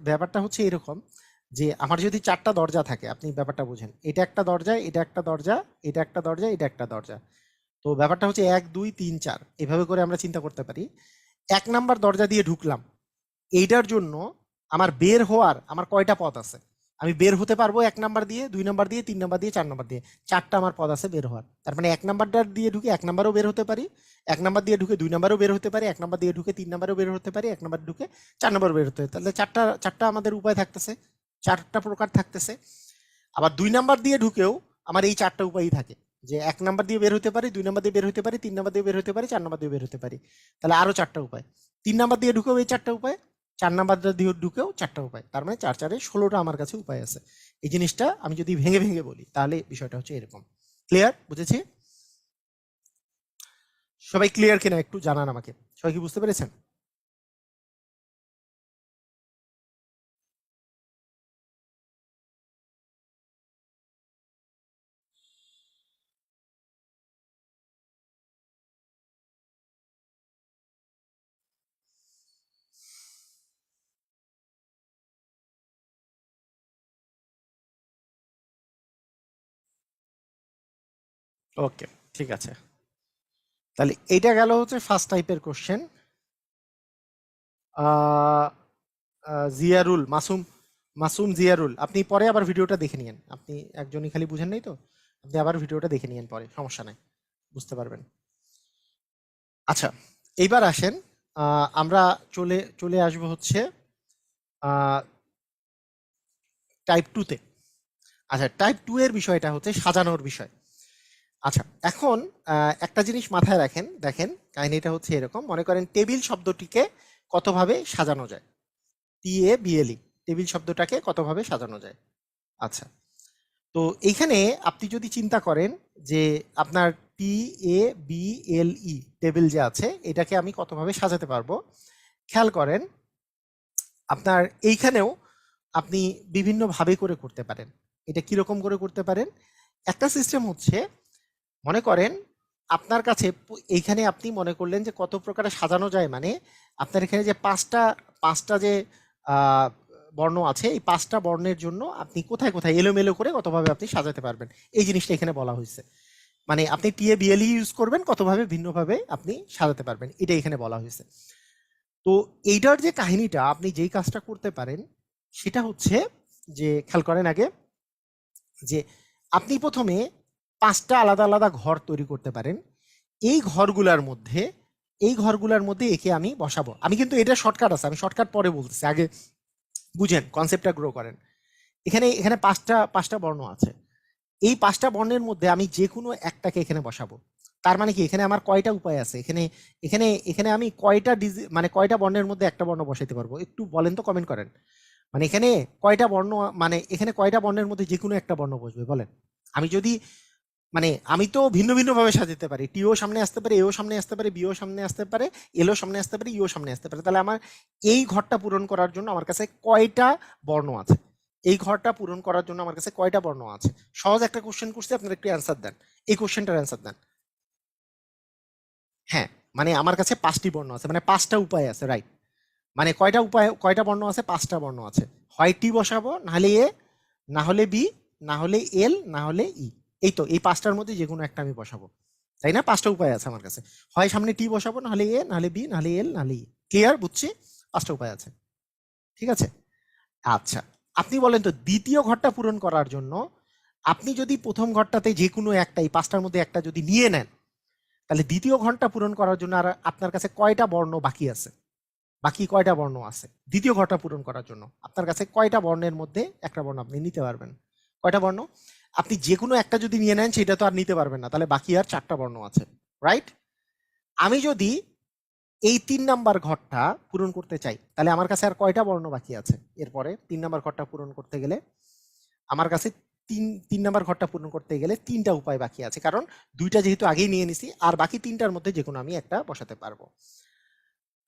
S1: ব্যাপারটা হচ্ছে এরকম, যে আমার যদি 4টা দরজা থাকে, আপনি ব্যাপারটা বুঝেন, এটা একটা দরজা, এটা একটা দরজা, এটা একটা দরজা, এটা একটা দরজা। তো ব্যাপারটা হচ্ছে 1 2 3 4 এভাবে করে আমরা চিন্তা করতে পারি। 1 নাম্বার দরজা দিয়ে ঢুকলাম, এইটার জন্য আমার বের হওয়ার আমার কয়টা পথ আছে? আমি বের হতে পারবো 1 নাম্বার দিয়ে, 2 নাম্বার দিয়ে, 3 নাম্বার দিয়ে, 4 নাম্বার দিয়ে, 4টা আমার পথ আছে বের হওয়ার। তার মানে 1 নাম্বারটা দিয়ে ঢুকে 1 নাম্বারও বের হতে পারি, 1 নাম্বার দিয়ে ঢুকে 2 নাম্বারও বের হতে পারি, 1 নাম্বার দিয়ে ঢুকে 3 নাম্বারও বের হতে পারি, 1 নাম্বার ঢুকে 4 নাম্বারও বের হতে পারি। তাহলে চারটা আমাদের উপায় থাকতেছে, 4টা প্রকার থাকতেছে। আবার 2 নাম্বার দিয়ে ঢুকেও আমার এই 4টা উপায়ই থাকে, যে 1 নাম্বার দিয়ে বের হতে পারি, 2 নাম্বার দিয়ে বের হতে পারি, 3 নাম্বার দিয়ে বের হতে পারি, 4 নাম্বার দিয়ে বের হতে পারি। তাহলে আরো 4টা উপায়। 3 নাম্বার দিয়ে ঢুকেও এই 4টা উপায়, 4 নাম্বার দিয়ে ঢুকেও 4টা উপায়। তার মানে 4 4 16টা আমার কাছে উপায় আছে। এই জিনিসটা আমি যদি ভেঙে ভেঙে বলি তাহলে বিষয়টা হচ্ছে এরকম। ক্লিয়ার? বুঝেছি? সবাই ক্লিয়ার কিনা একটু জানান আমাকে। সবাই কি বুঝতে পেরেছেন? ওকে, ঠিক আছে। তাহলে এইটা গেল হচ্ছে ফার্স্ট টাইপের কোশ্চেন। জিয়ারুল মাসুম, মাসুম জিয়ারুল, আপনি পরে আবার ভিডিওটা দেখে নিয়েন। আপনি একজনই খালি বুঝেন নাই তো, আপনি আবার ভিডিওটা দেখে নিয়েন পরে, সমস্যা নাই, বুঝতে পারবেন। আচ্ছা, এইবার আসেন, আমরা চলে চলে আসবো হচ্ছে টাইপ 2 তে। আচ্ছা, টাইপ 2 এর বিষয়টা হচ্ছে সাজানোর বিষয়। আচ্ছা, এখন একটা জিনিস মাথায় রাখেন, দেখেন কাহিনীটা হচ্ছে এরকম, মনে করেন টেবিল শব্দটিকে কতভাবে সাজানো যায়। TABLE, টেবিল শব্দটাকে কতভাবে সাজানো যায়। আচ্ছা, তো এইখানে আপনি যদি চিন্তা করেন যে আপনার TABLE টেবিল যে আছে এটাকে আমি কতভাবে সাজাতে পারবো, খেয়াল করেন আপনার এইখানেও আপনি বিভিন্নভাবে করে করতে পারেন। এটা কিরকম করে করতে পারেন? একটা সিস্টেম হচ্ছে, মনে করেন আপনার কাছে এইখানে আপনি মনে করলেন যে কত প্রকারে সাজানো যায়, মানে আপনার এখানে যে পাঁচটা যে বর্ণ আছে, এই 5টা বর্ণের জন্য আপনি কোথায় কোথায় এলোমেলো করে কতভাবে আপনি সাজাতে পারবেন, এই জিনিসটা এখানে বলা হয়েছে। মানে আপনি TABLE ইউজ করবেন, কতভাবে ভিন্নভাবে আপনি সাজাতে পারবেন, এটা এখানে বলা হয়েছে। তো এইটার যে কাহিনীটা, আপনি যেই কাজটা করতে পারেন সেটা হচ্ছে যে, খেয়াল করেন আগে যে আপনি প্রথমে 5টা আলাদা আলাদা ঘর তৈরি করতে পারেন। এই ঘরগুলার মধ্যে একে আমি বসাবো। আমি কিন্তু এটা শর্টকাট আছে, আমি শর্টকাট পরে বলতেছি, আগে বুঝেন, কনসেপ্টটা গ্রো করেন। এখানে এখানে পাঁচটা বর্ণ আছে। এই 5টা বর্ণের মধ্যে আমি যে কোনো একটাকে এখানে বসাবো। তার মানে কি, এখানে আমার কয়টা উপায় আছে, এখানে এখানে এখানে আমি কয়টা মানে কয়টা বর্ণের মধ্যে একটা বর্ণ বসাইতে পারবো, একটু বলেন তো, কমেন্ট করেন। মানে এখানে কয়টা বর্ণ, মানে এখানে কয়টা বর্ণের মধ্যে যে কোনো একটা বর্ণ বসবে বলেন। আমি যদি, মানে আমি তো ভিন্ন ভিন্ন ভাবে সাজাতে পারি, টিও সামনে আসতে পারে, এও সামনে আসতে পারে, বিও সামনে আসতে পারে, এলও সামনে আসতে পারে, ইও সামনে আসতে পারে। তাহলে আমার এই ঘরটা পূরণ করার জন্য আমার কাছে কয়টা বর্ণ আছে, এই ঘরটা পূরণ করার জন্য আমার কাছে কয়টা বর্ণ আছে। সহজ একটা কোশ্চেন করছি, আপনারা একটু অ্যান্সার দেন, এই কোশ্চেনটার অ্যান্সার দেন। হ্যাঁ, মানে আমার কাছে 5টি বর্ণ আছে, মানে 5টা উপায় আছে, রাইট। মানে কয়টা উপায়, কয়টা বর্ণ আছে, 5টা বর্ণ আছে। হয় টি বসাবো, না হলে এ, না হলে বি, না হলে এল, না হলে ই। এই তো, এই 5টার মধ্যে যে কোনো একটা আমি বসাবো, তাই না? 5টা উপায় আছে আমার কাছে, হয় সামনে টি বসাবো, না হলে এ, না হলে বি, না হলে এল, না হলে ই। ক্লিয়ার? বুঝছি, 5টা উপায় আছে, ঠিক আছে। আচ্ছা, আপনি বলেন তো, দ্বিতীয় ঘরটা পূরণ করার জন্য আপনি যদি প্রথম ঘরটাতে যে কোনো একটা, এই 5টার মধ্যে একটা যদি নিয়ে নেন, তাহলে দ্বিতীয় ঘরটা পূরণ করার জন্য আর আপনার কাছে কয়টা বর্ণ বাকি আছে, বাকি কয়টা বর্ণ আছে দ্বিতীয় ঘরটা পূরণ করার জন্য? আপনার কাছে কয়টা বর্ণের মধ্যে একটা বর্ণ আপনি নিতে পারবেন? কয়টা বর্ণ? আপনি যে কোনো একটা যদি নিয়ে নেন সেটা তো আর নিতে পারবেন না, তাহলে বাকি আর 4টা বর্ণ আছে, রাইট? আমি যদি এই 3 নাম্বার ঘরটা পূরণ করতে চাই, তাহলে আমার কাছে আর কয়টা বর্ণ বাকি আছে? এরপরে 3 নাম্বার ঘরটা পূরণ করতে গেলে আমার কাছে তিন নাম্বার ঘরটা পূরণ করতে গেলে 3টা উপায় বাকি আছে, কারণ 2টা যেহেতু আগেই নিয়ে নিছি, আর বাকি 3টার মধ্যে যে কোনো আমি একটা বসাতে পারবো।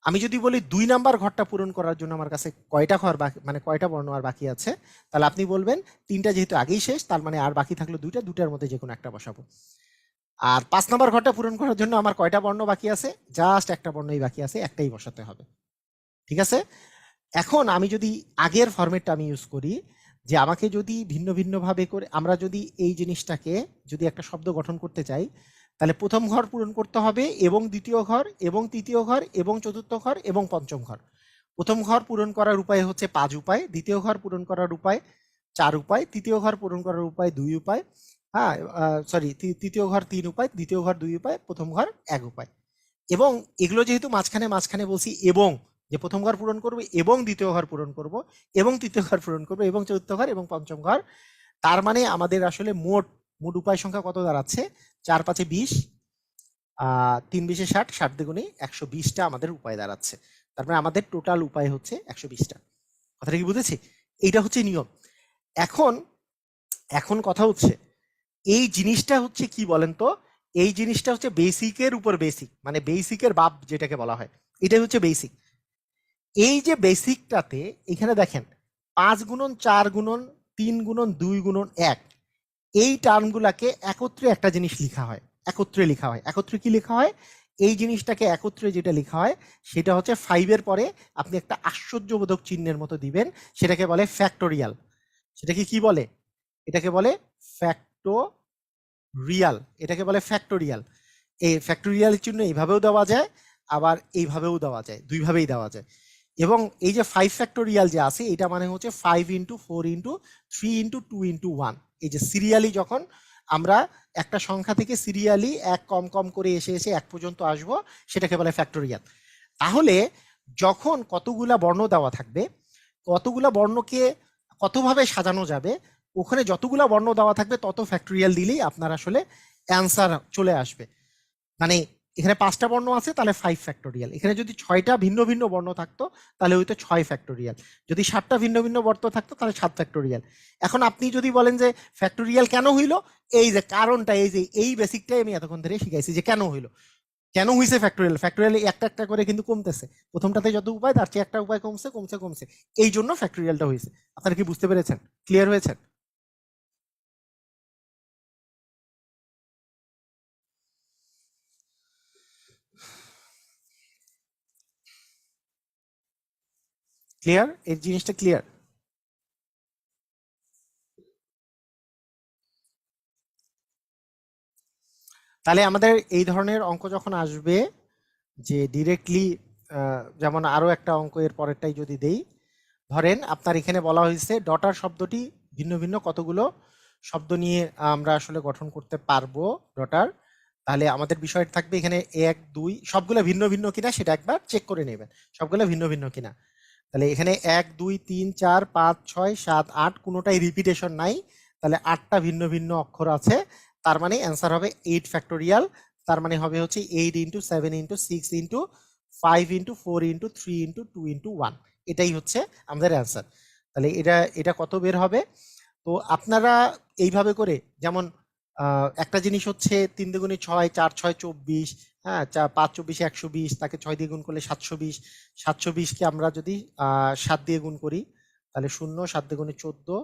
S1: আমি যদি বলি 2 নাম্বার ঘরটা পূরণ করার জন্য আমার কাছে কয়টা ঘর বাকি, মানে কয়টা বর্ণ আর বাকি আছে, তাহলে আপনি বলবেন 3টা যেহেতু আগেই শেষ, তার মানে আর বাকি থাকলো 2টার মধ্যে যে কোনো একটা বসাবো। আর 5 নাম্বার ঘরটা পূরণ করার জন্য আমার কয়টা বর্ণ বাকি আছে? জাস্ট একটা বর্ণই বাকি আছে, একটাই বসাতে হবে, ঠিক আছে। এখন আমি যদি আগের ফরম্যাটটা আমি ইউজ করি, যে আমাকে যদি ভিন্ন ভিন্ন ভাবে করে, আমরা যদি এই জিনিসটাকে যদি একটা শব্দ গঠন করতে চাই, তাহলে প্রথম ঘর পূরণ করতে হবে, এবং দ্বিতীয় ঘর, এবং তৃতীয় ঘর, এবং চতুর্থ ঘর, এবং পঞ্চম ঘর। প্রথম ঘর পূরণ করার উপায় হচ্ছে 5 উপায়, দ্বিতীয় ঘর পূরণ করার উপায় 4 উপায়, তৃতীয় ঘর পূরণ করার উপায় 2 উপায়, হ্যাঁ, সরি, তৃতীয় ঘর 3 উপায়, দ্বিতীয় ঘর 2 উপায়, প্রথম ঘর 1 উপায়। এবং এগুলো যেহেতু মাঝখানে মাঝখানে বলছি, এবং যে প্রথম ঘর পূরণ করব, এবং দ্বিতীয় ঘর পূরণ করব, এবং তৃতীয় ঘর পূরণ করব, এবং চতুর্থ ঘর, এবং পঞ্চম ঘর, তার মানে আমাদের আসলে মোট মোট উপায় সংখ্যা কত দাঁড়াচ্ছে? 4 5 20, 3 20 60, 60 দ্বিগুণে 120টা আমাদের উপায় দাঁড়াচ্ছে। তারপরে আমাদের টোটাল উপায় হচ্ছে 120টা। কথাটা কি বুঝেছি? এইটা হচ্ছে নিয়ম। এখন এখন কথা হচ্ছে এই জিনিসটা হচ্ছে কি বলেন তো, এই জিনিসটা হচ্ছে বেসিকের উপর বেসিক, মানে বেসিকের বাপ যেটাকে বলা হয়, এটাই হচ্ছে বেসিক। এই যে বেসিকটাতে এখানে দেখেন 5 গুণন 4 গুণন 3 গুণন 2 গুণন 1, এই টার্মগুলাকে একত্রে একটা জিনিস লেখা হয়, একত্রে লেখা হয়। একত্রে কি লেখা হয়? এই জিনিসটাকে একত্রে যেটা লেখা হয় সেটা হচ্ছে 5 এর পরে আপনি একটা আশ্চর্যবোধক চিহ্নের মতো দিবেন, সেটাকে বলে ফ্যাক্টোরিয়াল। সেটাকে কি বলে? এটাকে বলে ফ্যাক্টোরিয়াল। এটাকে বলে ফ্যাক্টোরিয়াল। এই ফ্যাক্টোরিয়াল চিহ্ন এইভাবেও দেওয়া যায়, আবার এইভাবেও দেওয়া যায়, দুইভাবেই দেওয়া যায়। এবং এই যে 5 ফ্যাক্টোরিয়াল যে আছে, এটা মানে হচ্ছে 5 ইন্টু 4 ইন্টু 3 ইন্টু 2 ইন্টু 1। এই যে সিরিয়ালি যখন আমরা একটা সংখ্যা থেকে সিরিয়ালি এক কম কম করে এসে এসে এক পর্যন্ত আসবো, সেটাকে বলে ফ্যাক্টোরিয়াল। তাহলে যখন কতগুলা বর্ণ দেওয়া থাকবে, কতগুলা বর্ণকে কতভাবে সাজানো যাবে, ওখানে যতগুলা বর্ণ দেওয়া থাকবে তত ফ্যাক্টোরিয়াল দিলেই আপনার আসলে অ্যান্সার চলে আসবে। মানে এখানে 5টা বর্ণ আছে তাহলে 5 ফ্যাক্টোরিয়াল। এখানে যদি 6টা ভিন্ন ভিন্ন বর্ণ থাকতো তাহলে হয়তো 6 ফ্যাক্টোরিয়াল। যদি 7টা ভিন্ন ভিন্ন বর্ণ থাকতো তাহলে 7 ফ্যাক্টোরিয়াল। এখন আপনি যদি বলেন যে ফ্যাক্টোরিয়াল কেন হইলো, এই যে কারণটা, এই যে এই বেসিকটাই আমি এতক্ষণ ধরে শিখাইছি যে কেন হইলো, কেন হইছে ফ্যাক্টোরিয়াল। ফ্যাক্টোরিয়াল একটা একটা করে কিন্তু কমতেছে, প্রথমটাতে যত উপায় তার চেয়ে একটা উপায় কমছে কমছে কমছে, এই জন্য ফ্যাক্টোরিয়ালটা হয়েছে। আপনারা কি বুঝতে পেরেছেন? ক্লিয়ার হয়েছেন? ক্লিয়ার? এই জিনিসটা ক্লিয়ার? তাহলে আমাদের এই ধরনের অঙ্ক যখন আসবে, যে ডিরেক্টলি যেমন আরো একটা অঙ্ক এর পরেরটাই যদি দেই, ধরেন আপনার এখানে বলা হয়েছে ডটার শব্দটি ভিন্ন ভিন্ন কতগুলো শব্দ নিয়ে আমরা আসলে গঠন করতে পারবো ডটার। তাহলে আমাদের বিষয় থাকবে এখানে 1 2 সবগুলো ভিন্ন ভিন্ন কিনা সেটা একবার চেক করে নেবেন, সবগুলো ভিন্ন ভিন্ন কিনা। তাহলে এখানে 1 2 3 4 5 6 7 8 কোনোটাই রিপিটেশন নাই, তাহলে 8টা ভিন্ন ভিন্ন অক্ষর আছে। তার মানে অ্যান্সার হবে 8 ফ্যাক্টোরিয়াল। তার মানে হবে হচ্ছে 8 into 7 into 6 into 5 into 4 into 3 into 2 into 1, এটাই হচ্ছে আমাদের অ্যান্সার। তাহলে এটা এটা কত বের হবে? তো আপনারা এইভাবে করে, যেমন একটা জিনিস হচ্ছে 3 দুগুণে 6, 4 6 24, হ্যাঁ 5 24 120, তাকে 6 দিয়ে গুণ করলে 720। 720কে আমরা যদি 7 দিয়ে গুণ করি তাহলে 0, 7 দুগুণে 14,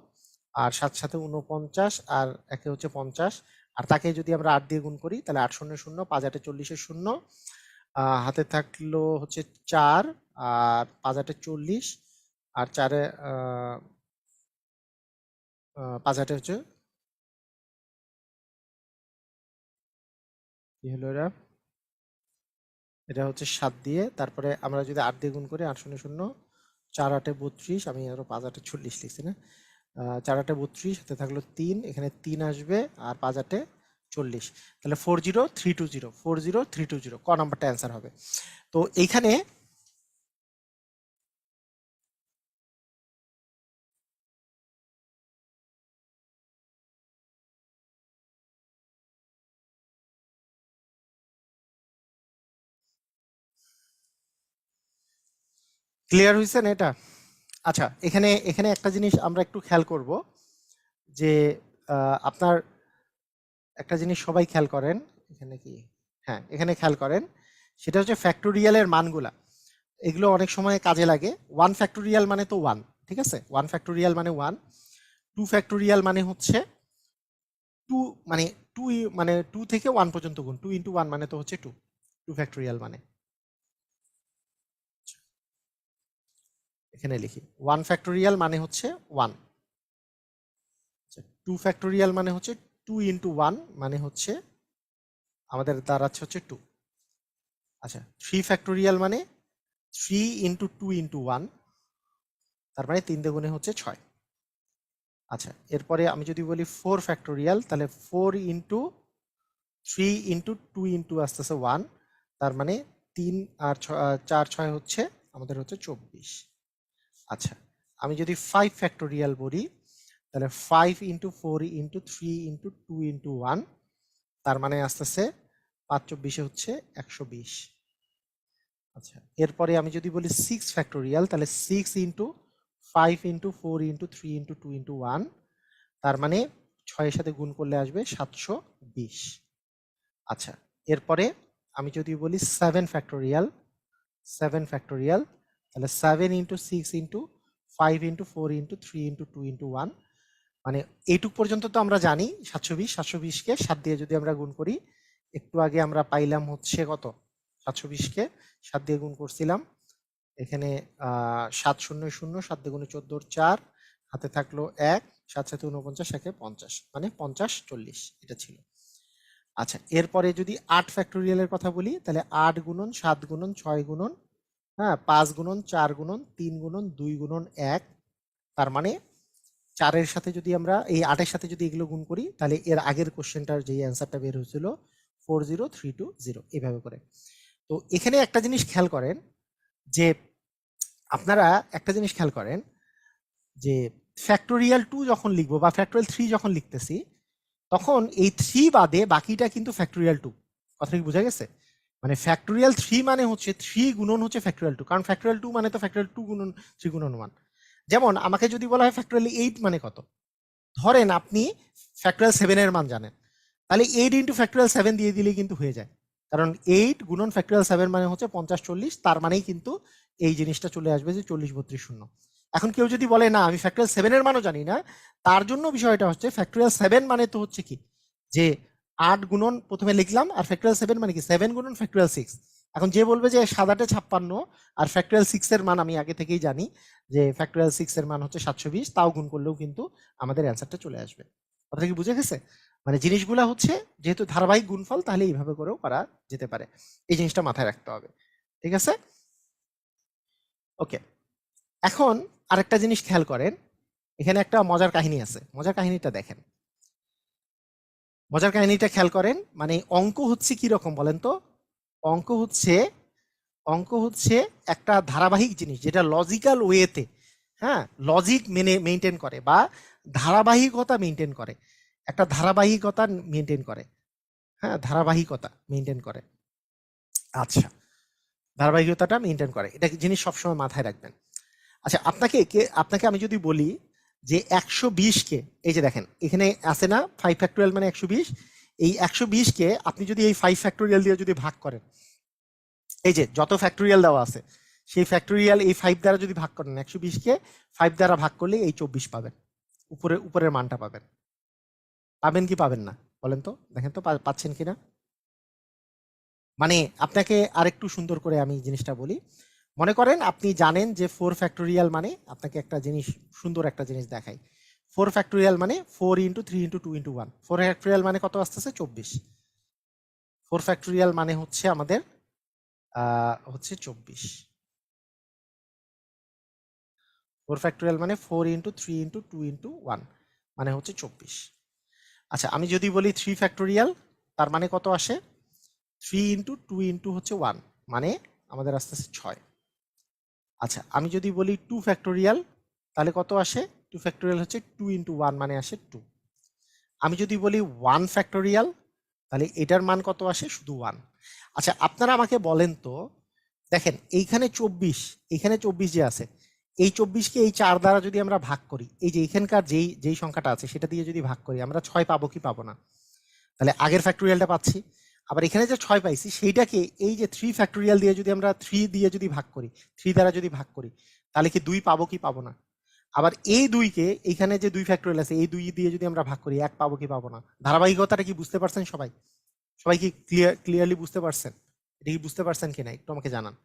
S1: আর 7 সাথে 49, আর একে হচ্ছে 50, আর তাকে যদি আমরা 8 দিয়ে গুণ করি তাহলে 8 শূন্য 0, 5 8 40 শূন্য, হাতে থাকলো হচ্ছে 4, আর 5 8 40, আর 4 5 8 হচ্ছে কি হলো এটা, এটা হচ্ছে 7 দিয়ে, তারপরে আমরা যদি 8 দিয়ে গুণ করি 8 শূন্য 0, 4 8 32, আমি আরো 5 8 40 লিখছি না, 4 8 32, হাতে থাকলো 3, এখানে 3 আসবে, আর 5 8 40, তাহলে 40320, 40320 ক নাম্বারটা অ্যান্সার হবে। তো এইখানে ক্লিয়ার হয়েছে না এটা? আচ্ছা, এখানে এখানে একটা জিনিস আমরা একটু খেয়াল করব, যে আপনার একটা জিনিস সবাই খেয়াল করেন, এখানে কি, হ্যাঁ এখানে খেয়াল করেন, সেটা হচ্ছে ফ্যাক্টোরিয়ালের মানগুলা। এগুলো অনেক সময় কাজে লাগে। 1 ফ্যাক্টোরিয়াল মানে তো 1, ঠিক আছে, 1 ফ্যাক্টোরিয়াল মানে 1। 2 ফ্যাক্টোরিয়াল মানে হচ্ছে 2, মানে 2, মানে 2 থেকে 1 পর্যন্ত গুণ, 2 ইন্টু 1 মানে তো হচ্ছে 2, 2 ফ্যাক্টোরিয়াল মানে, এখানে লিখি 1 ফ্যাক্টোরিয়াল মানে হচ্ছে 1, 2 ফ্যাক্টোরিয়াল মানে হচ্ছে 2 ইন্টু 1 মানে হচ্ছে আমাদের দাঁড়াচ্ছে হচ্ছে 2। আচ্ছা, 3 ফ্যাক্টোরিয়াল মানে 3 ইন্টু 2 ইন্টু 1, তার মানে 3 দ্বিগুণে হচ্ছে 6। আচ্ছা, এরপরে আমি যদি বলি 4 ফ্যাক্টোরিয়াল, তাহলে 4 ইন্টু 3 ইন্টু 2 ইন্টু আসতেছে 1, তার মানে 3 আর 4 6 হচ্ছে আমাদের হচ্ছে 24। আচ্ছা, আমি যদি 5 ফ্যাক্টোরিয়াল বলি, তাহলে 5 ইন্টু 4 ইন্টু 3 ইন্টু 2 ইন্টু 1, তার মানে আসতেছে 5 24 হচ্ছে 120। আচ্ছা, এরপরে আমি যদি বলি 6 ফ্যাক্টোরিয়াল, তাহলে 6 into 5 into 4 into 3 into 2 into 1, তার মানে 6 এর সাথে গুণ করলে আসবে 720। আচ্ছা, এরপরে আমি যদি বলি 7 ফ্যাক্টোরিয়াল, 7 ফ্যাক্টোরিয়াল, তাহলে 7 into 6 into 5 into 4 into 3 into 2 into 1, মানে এইটুক পর্যন্ত তো আমরা জানি 720। 720 কে 7 দিয়ে যদি আমরা গুণ করি, একটু আগে আমরা পাইলাম হচ্ছে কত, 720 কে 7 দিয়ে গুণ করছিলাম, এখানে 7 শূন্য শূন্য, 7 দিয়ে গুণে 14 4, হাতে থাকলো 1, 7 7 49, 1 50, মানে 50 40 এটা ছিল। আচ্ছা, এরপরে যদি 8 ফ্যাক্টোরিয়ালের কথা বলি, তাহলে 8 গুণন 7 গুণন 6 গুণন, হ্যাঁ, 5 গুণন 4 গুণন 3 গুণন 2 গুণন 1, তার মানে 4 এর সাথে যদি আমরা এই 8 এর সাথে যদি এগুলো গুণ করি, তাহলে এর আগের কোশ্চেনটার যে অ্যান্সারটা বের হয়েছিল 40320, এইভাবে করে। তো এখানে একটা জিনিস খেয়াল করেন, যে আপনারা একটা জিনিস খেয়াল করেন যে ফ্যাক্টোরিয়াল 2 যখন লিখবো বা ফ্যাক্টোরিয়াল 3 যখন লিখতেছি, তখন এই 3 বাদে বাকিটা কিন্তু ফ্যাক্টোরিয়াল 2। কথা কি বোঝা গেছে? মানে ফ্যাক্টোরিয়াল 3 মানে হচ্ছে 3 গুণন হচ্ছে ফ্যাক্টোরিয়াল 2, কারণ ফ্যাক্টোরিয়াল 2 মানে তো ফ্যাক্টোরিয়াল 2 গুণন 3 গুণন 1। যেমন আমাকে যদি বলা হয় ফ্যাক্টোরিয়াল 8 মানে কত, ধরেন আপনি ফ্যাক্টোরিয়াল 7 এর মান জানেন, তাহলে 8 ইন্টু ফ্যাক্টোরিয়াল 7 দিয়ে দিলেই কিন্তু হয়ে যায়, কারণ 8 গুণন ফ্যাক্টোরিয়াল 7 মানে হচ্ছে 50 40, তার মানেই কিন্তু এই জিনিসটা চলে আসবে যে 40 32 শূন্য। এখন কেউ যদি বলে না আমি ফ্যাক্টোরিয়াল 7 এর মানও জানি না, তার জন্য বিষয়টা হচ্ছে ফ্যাক্টোরিয়াল 7 মানে তো হচ্ছে কি, যে 8 গুণন প্রথমে লিখলাম, আর ফ্যাক্টোরিয়াল 7 মানে কি 7 গুণন ফ্যাক্টোরিয়াল 6। এখন যে বলবে যে 7 8 56 আর ফ্যাক্টোরিয়াল 6 এর মান আমি আগে থেকেই জানি যে ফ্যাক্টোরিয়াল 6 এর মান হচ্ছে 720, তাও গুণ করলেও কিন্তু আমাদের অ্যান্সারটা চলে আসবে। কথা কি বুঝে গেছে? মানে জিনিসগুলা হচ্ছে যেহেতু ধারাবাহিক গুণফল, তাহলে এইভাবে করেও করা যেতে পারে, এই জিনিসটা মাথায় রাখতে হবে। ঠিক আছে, ওকে। এখন আরেকটা জিনিস খেয়াল করেন, এখানে একটা মজার কাহিনী আছে, মজার কাহিনীটা দেখেন, মজার কাহিনীটা খেয়াল করেন। মানে অঙ্ক হচ্ছে কি রকম বলেন তো? অঙ্ক হচ্ছে, অঙ্ক হচ্ছে একটা ধারাবাহিক জিনিস যেটা লজিক্যাল ওয়েতে, হ্যাঁ, লজিক মেনে মেনটেন করে বা ধারাবাহিকতা মেনটেন করে, একটা ধারাবাহিকতা মেনটেন করে, হ্যাঁ, ধারাবাহিকতা মেনটেন করে। আচ্ছা, ধারাবাহিকতাটা মেনটেন করে, এটা জিনিস সবসময় মাথায় রাখবেন। আচ্ছা, আপনাকে আমি যদি বলি যে 120 কে, এই যে দেখেন এখানে আছে না 5 ফ্যাক্টোরিয়াল মানে 120, এই 120 কে আপনি যদি এই 5 ফ্যাক্টোরিয়াল দিয়ে যদি ভাগ করেন, এই যে যত ফ্যাক্টোরিয়াল দেওয়া আছে সেই ফ্যাক্টোরিয়াল এই 5 দ্বারা যদি ভাগ করেন, 120 কে 5 দ্বারা ভাগ করলে এই 24 পাবেন, উপরের মানটা পাবেন। পাবেন কি পাবেন না বলেন তো, দেখেন তো পাচ্ছেন কিনা। মানে আপনাকে আরেকটু সুন্দর করে আমি জিনিসটা বলি, মনে করেন আপনি জানেন যে 4 ফ্যাক্টোরিয়াল মানে, আপনাকে একটা জিনিস সুন্দর একটা জিনিস দেখাই, 4 ফ্যাক্টোরিয়াল মানে 4 ইন্টু 3 ইন্টু 2 ইন্টু 1, 4 ফ্যাক্টোরিয়াল মানে কত আসতেছে 24। 4 ফ্যাক্টোরিয়াল মানে হচ্ছে আমাদের হচ্ছে 24। 4 ফ্যাক্টোরিয়াল মানে 4 ইন্টু 3 ইন্টু 2 ইন্টু 1, মানে হচ্ছে 24। আচ্ছা, আমি যদি বলি 3 ফ্যাক্টোরিয়াল, তার মানে কত আসে, 3 ইন্টু 2 ইন্টু হচ্ছে 1, মানে আমাদের আসতেছে 6। আচ্ছা, আমি যদি বলি 2 ফ্যাক্টোরিয়াল, তাহলে কত আসে, 2 ফ্যাক্টোরিয়াল হচ্ছে 2 ইন্টু 1 মানে আসে 2। আমি যদি বলি 1 ফ্যাক্টোরিয়াল, তাহলে এটার মান কত আসে, শুধু 1। আচ্ছা, আপনারা আমাকে বলেন তো, দেখেন এইখানে 24, এইখানে 24 যে আছে, এই 24 কে এই 4 দ্বারা যদি আমরা ভাগ করি, এই যে এখানকার যেই যেই সংখ্যাটা আছে সেটা দিয়ে যদি ভাগ করি, আমরা 6 পাবো কি পাবো না? তাহলে আগের ফ্যাক্টোরিয়ালটা পাচ্ছি। আবার এখানে যে 6 পাইছি সেইটাকে এই যে 3 ফ্যাক্টোরিয়াল দিয়ে যদি আমরা 3 দিয়ে যদি ভাগ করি, 3 দ্বারা যদি ভাগ করি, তাহলে কি 2 পাবো কি পাবো না? আবার এই 2 কে এইখানে যে 2 ফ্যাক্টোরিয়াল আছে এই 2 দিয়ে যদি আমরা ভাগ করি, 1 পাবো কি পাবো না? ধারাবাহিকতাটা কি বুঝতে পারছেন সবাই? সবাই কি ক্লিয়ারলি বুঝতে পারছেন? এটা কি বুঝতে পারছেন কিনা একটু আমাকে জানান।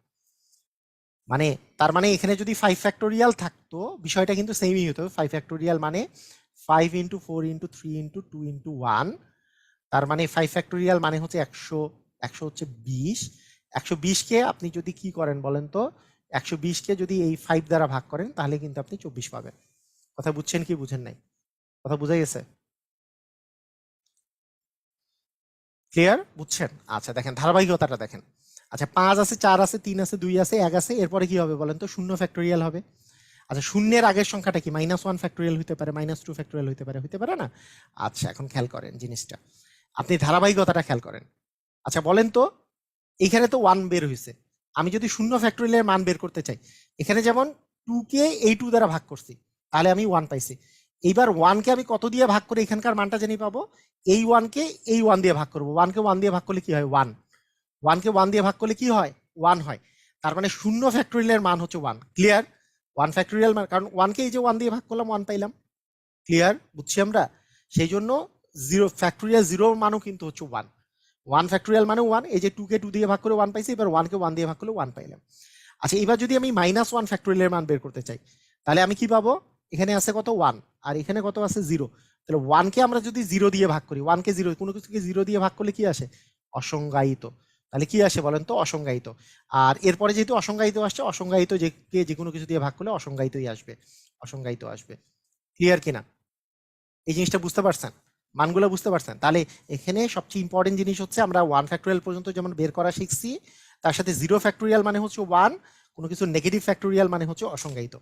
S1: মানে তার মানে এখানে যদি 5 ফ্যাক্টোরিয়াল থাকতো, বিষয়টা কিন্তু সেমই হতো। 5 ফ্যাক্টোরিয়াল মানে 5 ইন্টু 4 ইন্টু 3 ইন্টু 2 ইন্টু 1, তার মানে 5 ফ্যাক্টোরিয়াল মানে হচ্ছে 100, 100 হচ্ছে 20। 120 কে আপনি যদি কি করেন বলেন তো, 120 কে যদি এই 5 দ্বারা ভাগ করেন, তাহলে কিন্তু আপনি 24 পাবেন। কথা বুঝছেন কি বুঝেন নাই? কথা বুঝা গেছে? ক্লিয়ার, বুঝছেন? আচ্ছা, দেখেন ধারাবাহিকতাটা দেখেন। আচ্ছা, 5 আছে, 4 আছে, 3 আছে, 2 আছে, 1 আছে, এরপরে কি হবে বলেন তো, 0 ফ্যাক্টোরিয়াল হবে। আচ্ছা, শূন্যের আগের সংখ্যাটা কি? -1 ফ্যাক্টোরিয়াল হতে পারে, -2 ফ্যাক্টোরিয়াল হতে পারে না? আচ্ছা, এখন খেয়াল করেন জিনিসটা, আপনি ধারাবাহিকতাটা খেয়াল করেন। আচ্ছা বলেন তো, এখানে তো 1 বের হয়েছে, আমি যদি 0 ফ্যাক্টোরিয়ালের মান বের করতে চাই, এখানে যেমন 2 কে এই 2 দ্বারা ভাগ করছি, তাহলে আমি 1 পাইছি। এইবার 1 কে আমি কত দিয়ে ভাগ করে এখানকার মানটা জানি পাবো? এই 1 কে এই 1 দিয়ে ভাগ করব। 1 কে 1 দিয়ে ভাগ করলে কি হয়? 1। 1 কে 1 দিয়ে ভাগ করলে কি হয়? 1 হয়। তার মানে 0 ফ্যাক্টোরিয়ালের মান হচ্ছে 1। ক্লিয়ার? 1 ফ্যাক্টোরিয়াল মান, কারণ 1 কে এই যে 1 দিয়ে ভাগ করলাম 1 পাইলাম। ক্লিয়ার? বুঝছি আমরা? সেই জন্য 0 ফ্যাক্টোরিয়াল 0 মানও কিন্তু হচ্ছে 1। 1 ফ্যাক্টোরিয়াল মানে 1, এই যে 2 কে 2 দিয়ে ভাগ করে 1 পাইছি, এবার 1 কে 1 দিয়ে ভাগ করলে 1 পাইলাম। আচ্ছা, এবার যদি আমি -1 ফ্যাক্টোরিয়ালের মান বের করতে চাই, তাহলে আমি কি পাবো? এখানে আছে কত? 1, আর এখানে কত আছে? 0। তাহলে 1 কে আমরা যদি 0 দিয়ে ভাগ করি, 1 কে 0, কোনো কিছুকে 0 দিয়ে ভাগ করলে কি আসে? অসংজ্ঞায়িত। তাহলে কি আসে বলেন তো? অসংজ্ঞায়িত। আর এরপরে যেহেতু অসংজ্ঞায়িত আসছে, অসংজ্ঞায়িত যে কোনো কিছু দিয়ে ভাগ করলে অসংজ্ঞায়িতই আসবে, অসংজ্ঞায়িত আসবে। ক্লিয়ার কিনা? এই জিনিসটা বুঝতে পারছেন? মানগুলো বুঝতে পারছেন? তাহলে এখানে সবচেয়ে ইম্পর্টেন্ট জিনিস হচ্ছে, আমরা 1 ফ্যাক্টোরিয়াল পর্যন্ত যেমন বের করা শিখছি, তার সাথে 0 ফ্যাক্টোরিয়াল মানে হচ্ছে 1, কোনো কিছু নেগেটিভ ফ্যাক্টোরিয়াল মানে হচ্ছে অসংজ্ঞায়িত।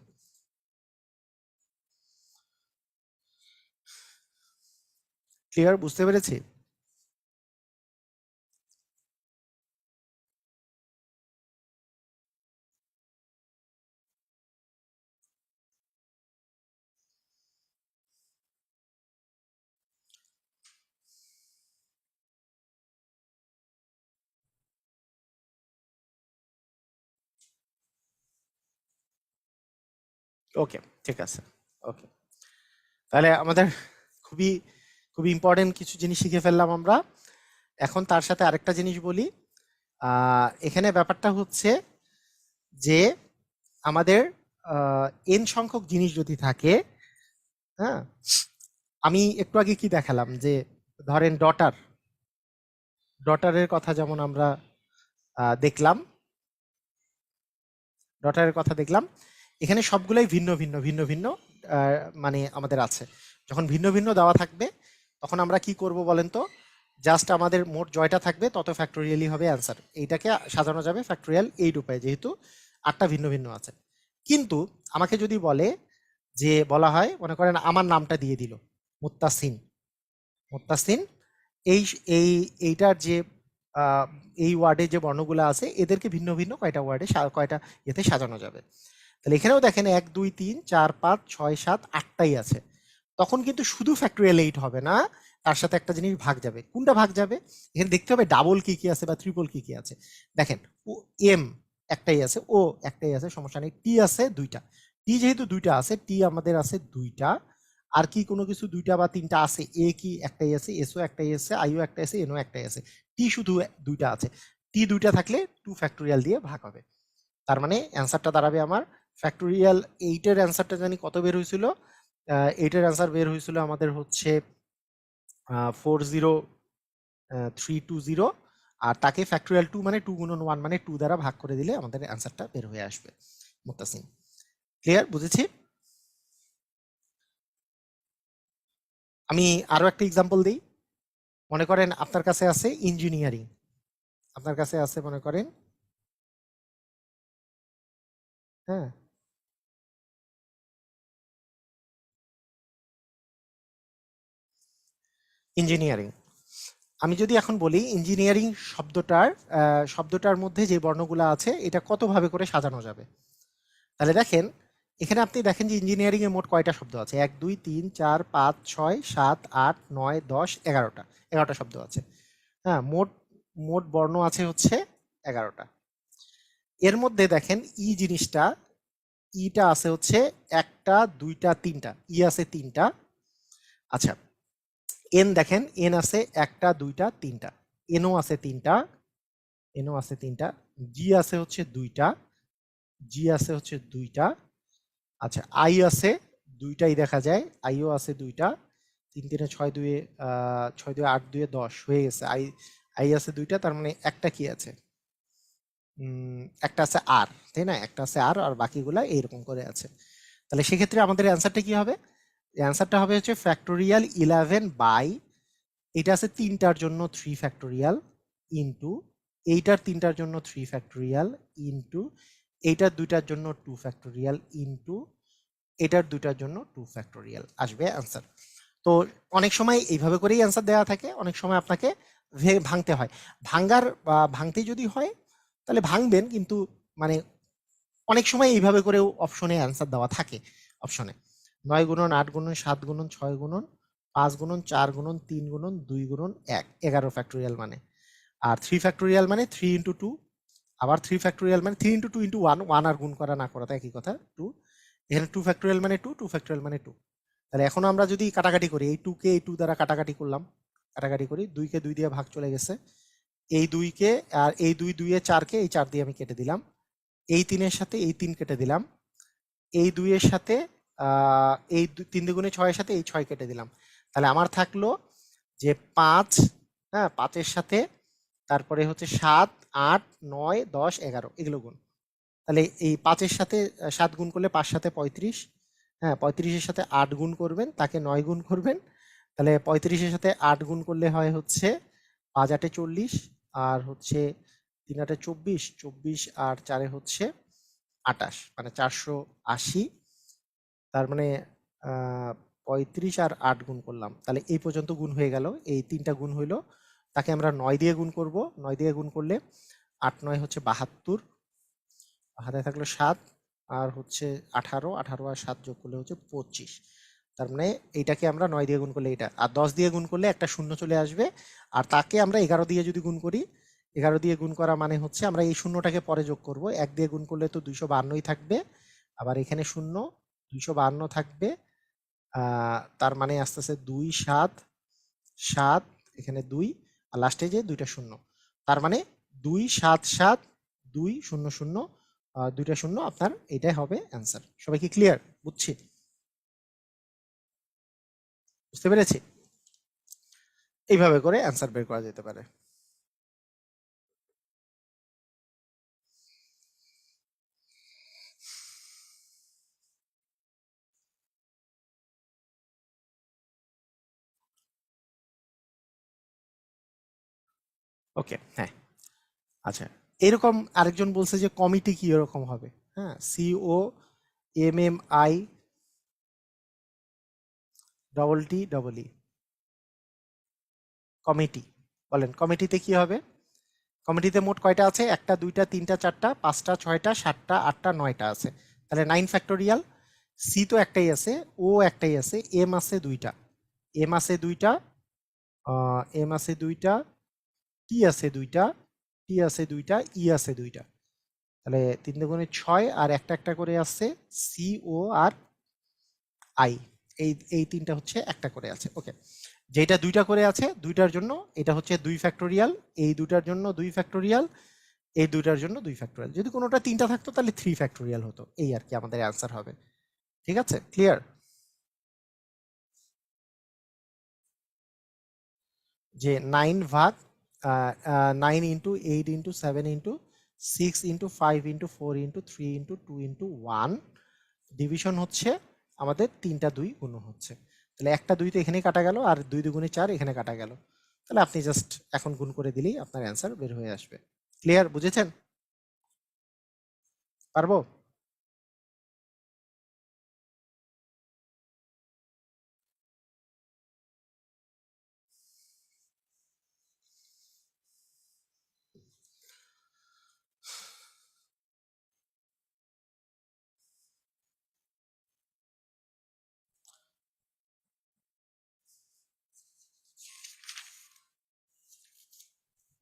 S1: ক্লিয়ার? বুঝতে পেরেছি? ওকে, ঠিক আছে। ওকে, তাহলে আমাদের খুবই খুবই ইম্পর্টেন্ট কিছু জিনিস শিখে ফেললাম আমরা। এখন তার সাথে আরেকটা জিনিস বলি, এখানে ব্যাপারটা হচ্ছে যে আমাদের এন সংখ্যক জিনিস যদি থাকে, হ্যাঁ, আমি একটু আগে কি দেখালাম যে ধরেন ডটারের কথা যেমন আমরা দেখলাম, ডটারের কথা দেখলাম, এখানে সবগুলাই ভিন্ন ভিন্ন ভিন্ন ভিন্ন মানে আমাদের আছে। যখন ভিন্ন ভিন্ন দেওয়া থাকবে, তখন আমরা কি করব বলেন তো? জাস্ট আমাদের মোট জয়টা থাকবে, তত ফ্যাক্টোরিয়ালই হবে অ্যান্সার। এইটাকে সাজানো যাবে ফ্যাক্টোরিয়াল 8 উপায়ে, যেহেতু 8টা ভিন্ন ভিন্ন আছে। কিন্তু আমাকে যদি বলে যে, বলা হয় মনে করেন আমার নামটা দিয়ে দিল মুত্তাসিন, মুত্তাসিন, এই এই এইটার যে আহ, এই ওয়ার্ডে যে বর্ণগুলো আছে, এদেরকে ভিন্ন ভিন্ন কয়টা ওয়ার্ডে কয়টা এতে সাজানো যাবে। তাহলে এখানেও দেখেন 1 2 3 4 5 6 7 8টাই আছে। তখন কিন্তু শুধু ফ্যাক্টোরিয়াল 8 হবে না, তার সাথে একটা জিনিস ভাগ যাবে। কোনটা ভাগ যাবে? এখানে দেখতে হবে ডাবল কি কি আছে বা ট্রিপল কি কি আছে। দেখেন, ও এম একটাই আছে, ও একটাই আছে, সমস্যা নেই। টি আছে দুইটা, টি যেহেতু দুইটা আছে, টি আমাদের আছে দুইটা। আর কি কোনো কিছু দুইটা বা তিনটা আছে? এ কি একটাই আছে, এসও একটাই আছে, আইও একটাই আছে, এনও একটাই আছে। টি শুধু দুইটা আছে। টি দুইটা থাকলে 2 ফ্যাক্টোরিয়াল দিয়ে ভাগ হবে। তার মানে অ্যান্সারটা দাঁড়াবে আমার ফ্যাক্টোরিয়াল 8 এর অ্যান্সারটা জানি কত বের হয়েছিল? 8 এর অ্যান্সার বের হয়েছিল আমাদের হচ্ছে 40320, আর তাকে ফ্যাক্টোরিয়াল 2 মানে 2 গুণন 1 মানে 2 দ্বারা ভাগ করে দিলে আমাদের অ্যান্সারটা বের হয়ে আসবে। মুত্তাসিম, ক্লিয়ার? বুঝেছি? আমি আরো একটা এক্সাম্পল দিই। মনে করেন আপনার কাছে আছে ইঞ্জিনিয়ারিং, আপনার কাছে আছে মনে করেন, হ্যাঁ, ইঞ্জিনিয়ারিং। আমি যদি এখন বলি ইঞ্জিনিয়ারিং শব্দটার মধ্যে যে বর্ণগুলো আছে, এটা কত ভাবে করে সাজানো যাবে? তাহলে দেখেন, এখানে আপনি দেখেন যে ইঞ্জিনিয়ারিং এ মোট কয়টা শব্দ আছে? 1 2 3 4 5 6 7 8 9 10 11টা, 11টা শব্দ আছে। হ্যাঁ, মোট মোট বর্ণ আছে হচ্ছে 11টা। এর মধ্যে দেখেন ই জিনিসটা, ইটা আছে হচ্ছে একটা, দুইটা, তিনটা, ই আছে তিনটা। আচ্ছা, এন দেখেন, এন আছে একটা, দুইটা, তিনটা, এনও আছে তিনটা, এনও আছে তিনটা, জি আছে হচ্ছে দুইটা, জি আছে হচ্ছে দুইটা। আচ্ছা, আই আছে দুইটাই দেখা যায়, আইও আছে দুইটা। 3 3 6 2 6 2 8 2 10 হয়ে গেছে। আই আই আছে দুইটা, তার মানে একটা কি আছে? একটা আছে আর, তাই না? একটা আছে আর, আর বাকিগুলা এইরকম করে আছে। তাহলে সেক্ষেত্রে আমাদের অ্যান্সারটা কি হবে? অ্যান্সারটা হবে হচ্ছে ফ্যাক্টোরিয়াল 11 বাই, এটা আছে তিনটার জন্য 3 ফ্যাক্টোরিয়াল, ইন্টু এইটার তিনটার জন্য 3 ফ্যাক্টোরিয়াল, ইন্টু এইটার দুইটার জন্য 2 ফ্যাক্টোরিয়াল, ইন্টু এটার দুইটার জন্য 2 ফ্যাক্টোরিয়াল আসবে অ্যান্সার। তো অনেক সময় এইভাবে করেই অ্যান্সার দেওয়া থাকে, অনেক সময় আপনাকে ভাঙতে হয়। ভাঙ্গার বা ভাঙতে যদি হয় তাহলে ভাঙবেন, কিন্তু মানে অনেক সময় এইভাবে করেও অপশনে অ্যান্সার দেওয়া থাকে। অপশনে 9 গুণন 8 গুণন 7 গুণন 6 গুণন 5 গুণন 4 গুণন 3 গুণন 2 গুণন 1, 11 ফ্যাক্টোরিয়াল মানে। আর 3 ফ্যাক্টোরিয়াল মানে 3 ইন্টু 2, আবার 3 ফ্যাক্টোরিয়াল মানে 3 ইন্টু 2 ইন্টু 1, 1 আর গুণ করা না করা তো একই কথা, 2। এখানে 2 ফ্যাক্টোরিয়াল মানে 2, 2 ফ্যাক্টোরিয়াল মানে 2। তাহলে এখন আমরা যদি কাটাকাটি করি, এই 2 কে এই 2 দ্বারা কাটাকাটি করলাম, কাটাকাটি করি, 2 কে 2 দিয়ে ভাগ চলে গেছে, এই 2 কে আর এই 2 2 এ 4 কে এই 4 দিয়ে আমি কেটে দিলাম, এই 3 এর সাথে এই 3 কেটে দিলাম, এই 2 এর সাথে এই 3 দুগুণে 6 এর সাথে এই 6 কেটে দিলাম। তাহলে আমার থাকলো যে 5, হ্যাঁ 5 এর সাথে তারপরে হচ্ছে 7 8 9 10 11 এগুলো গুণ। তাহলে এই 5 এর সাথে 7 গুণ করলে 5 সাথে 35, হ্যাঁ 35 এর সাথে 8 গুণ করবেন, তাকে 9 গুণ করবেন। তাহলে 35 এর সাথে 8 গুণ করলে হয় হচ্ছে 5 8 এ 40, আর হচ্ছে 3 8 এ 24, 24 আর 4 এ হচ্ছে 28, মানে 480। তার মানে 35 আর 8 গুণ করলাম, তাহলে এই পর্যন্ত গুণ হয়ে গেল, এই 3টা গুণ হইলো। তাকে আমরা 9 দিয়ে গুণ করব, 9 দিয়ে গুণ করলে 8 9 হচ্ছে 72, হাতে থাকলো 7, আর হচ্ছে 18, 18 আর 7 যোগ করলে হচ্ছে 25। তার মানে এইটাকে আমরা 9 দিয়ে গুণ করলে এটা, আর 10 দিয়ে গুণ করলে একটা শূন্য চলে আসবে, আর তাকে আমরা 11 দিয়ে যদি গুণ করি, 11 দিয়ে গুণ করা মানে হচ্ছে আমরা এই শূন্যটাকে পরে যোগ করব, 1 দিয়ে গুণ করলে তো 252ই থাকবে, আবার এখানে শূন্য 252 থাকবে, তার মানে আস্তে আস্তে 2 7 7, এখানে 2 আর লাস্টে যে দুইটা শূন্য, তার মানে 2 7 7 2 0 0, দুইটা শূন্য, আপনার এটাই হবে অ্যান্সার। সবাই কি ক্লিয়ার? বুঝছি, বুঝতে পেরেছি? এইভাবে করে অ্যান্সার বের করা যেতে পারে। ওকে, হ্যাঁ, আচ্ছা, এরকম আরেকজন বলছে যে কমিটি কি এরকম হবে, হ্যাঁ, COMMITTE, কমিটি, বলেন কমিটিতে কি হবে? কমিটিতে মোট কয়টা আছে? 1টা 2টা 3টা 4টা 5টা 6টা 7টা 8টা 9টা আছে, তাহলে 9 ফ্যাক্টোরিয়াল। সি তো একটাই আছে, ও একটাই আছে, এম আছে 2টা, এম আছে 2টা, এম আছে 2টা, টি আছে 2টা, টি আছে 2টা, ই আছে 2টা। তাহলে 3 দুগুণে 6, আর একটা একটা করে আছে সি, ও আর আই, এই এই 3টা হচ্ছে একটা করে আছে। ওকে, যেটা 2টা করে আছে, 2টার জন্য এটা হচ্ছে 2 ফ্যাক্টোরিয়াল, এই 2টার জন্য 2 ফ্যাক্টোরিয়াল, এই 2টার জন্য 2 ফ্যাক্টোরিয়াল। যদি কোনোটা 3টা থাকতো তাহলে 3 ফ্যাক্টোরিয়াল হতো, এই আর কি আমাদের অ্যান্সার হবে। ঠিক আছে, ক্লিয়ার? যে 9 ভাগ 9 into 8 into 7 into 6 into 5 into 4 into 3 into 2 into 1 division হচ্ছে আমাদের 3টা 2 গুণ হচ্ছে। তাহলে একটা 2 তো এখানেই কাটা গেল, আর 2 2 গুণে 4 এখানে কাটা গেল। তাহলে আপনি জাস্ট এখন গুণ করে দিলেই আপনার অ্যান্সার বের হয়ে আসবে। ক্লিয়ার? বুঝেছেন? পারবো?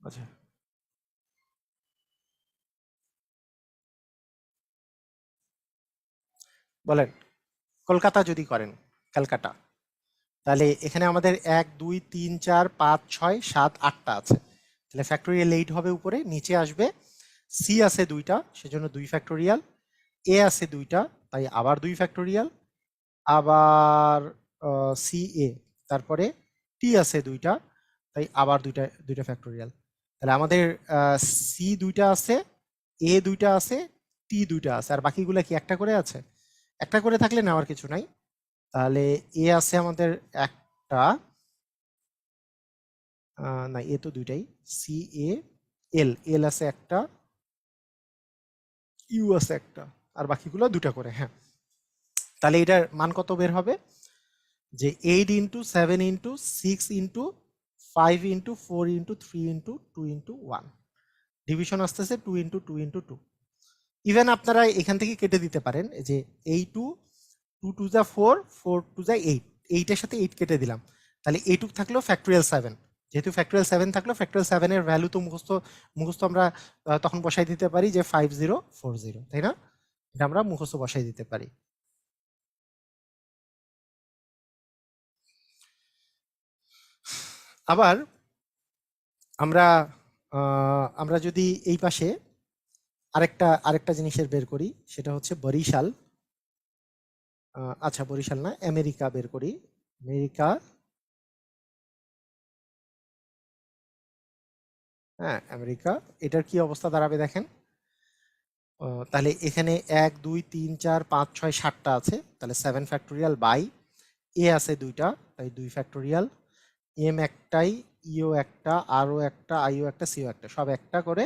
S1: আচ্ছা, বলেন। কলকাতা যদি করেন, ক্যালকাটা, তাহলে এখানে আমাদের 1 2 3 4 5 6 7 8টা আছে। তাহলে ফ্যাক্টোরিয়াল 8 হবে উপরে, নিচে আসবে সি আছে 2টা, সেজন্য 2 ফ্যাক্টোরিয়াল, এ আছে 2টা, তাই আবার 2 ফ্যাক্টোরিয়াল, আবার সি এ, তারপরে টি আছে 2টা, তাই আবার 2টা 2টা ফ্যাক্টোরিয়াল। তাহলে আমাদের সি 2টা আছে, এ 2টা আছে, টি 2টা আছে, আর বাকিগুলো কি একটা করে আছে? একটা করে থাকলে নেওয়ার কিছু নাই। তাহলে এ আছে আমাদের একটা, না এ তো 2টাই, সি এ, এল, এল আছে একটা, ইউ আছে একটা, আর বাকিগুলো 2টা করে, হ্যাঁ। তাহলে এটার মান কত বের হবে, যে 8 into 7 into 6 into 5 into 4 into 3 into 2 into 1, division আসতেছে 2 ইন্টু 2 ইন্টু 2। ইভেন আপনারা এখান থেকে কেটে দিতে পারেন, যে এই 2 2 টু যা 4, 4 টু যা 8, 8 এর সাথে 8 কেটে দিলাম, তাহলে এইটুক থাকলো ফ্যাক্টরিয়াল 7। যেহেতু ফ্যাক্টরিয়াল 7 থাকলো, ফ্যাক্টরিয়াল 7 এর ভ্যালু তো মুখস্থ আমরা তখন বসাই দিতে পারি যে 5040, তাই না? এটা আমরা মুখস্থ বসাই দিতে পারি। আবার আমরা আমরা যদি এই পাশে আরেকটা জিনিসের বের করি, সেটা হচ্ছে বরিশাল, আচ্ছা বরিশাল না, আমেরিকা বের করি। আমেরিকা, হ্যাঁ আমেরিকা, এটার কি অবস্থা দাঁড়াবে দেখেন। তাহলে এখানে 1 2 3 4 5 6 7টা আছে, তাহলে 7 ফ্যাক্টোরিয়াল বাই এ আছে 2টা, তাই 2 ফ্যাক্টোরিয়াল, এম একটাই, ইও একটা, আরও একটা, আইও একটা, সিও একটা, সব একটা করে।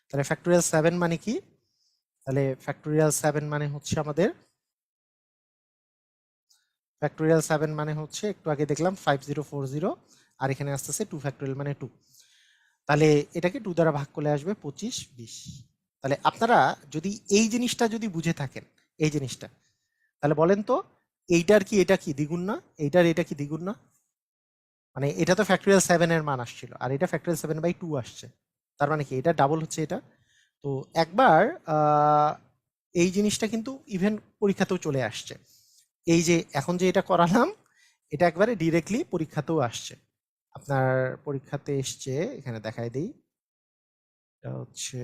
S1: তাহলে ফ্যাক্টোরিয়াল 7 মানে কি, তাহলে ফ্যাক্টোরিয়াল 7 মানে হচ্ছে আমাদের, ফ্যাক্টোরিয়াল 7 মানে হচ্ছে একটু আগে দেখলাম 5040, আর এখানে আসতেছে 2 ফ্যাক্টোরিয়াল মানে 2। তাহলে এটাকে 2 দ্বারা ভাগ করলে আসবে 25 20। তাহলে আপনারা যদি এই জিনিসটা যদি বুঝে থাকেন, এই জিনিসটা, তাহলে বলেন তো এইটার কি এটা কি দ্বিগুণ না, এইটার এটা কি দ্বিগুণ না? মানে এটা তো ফ্যাক্টোরিয়াল 7 এর মান আসছিল, আর এটা ফ্যাক্টোরিয়াল 7/2 আসছে, তার মানে কি এটা ডাবল হচ্ছে এটা। তো একবার এই জিনিসটা কিন্তু ইভেন পরীক্ষাতেও চলে আসছে, এই যে এখন যে এটা করালাম, এটা একবারে ডিরেক্টলি পরীক্ষাতেও আসছে। আপনার পরীক্ষাতে এসছে, এখানে দেখাই দিই, এটা হচ্ছে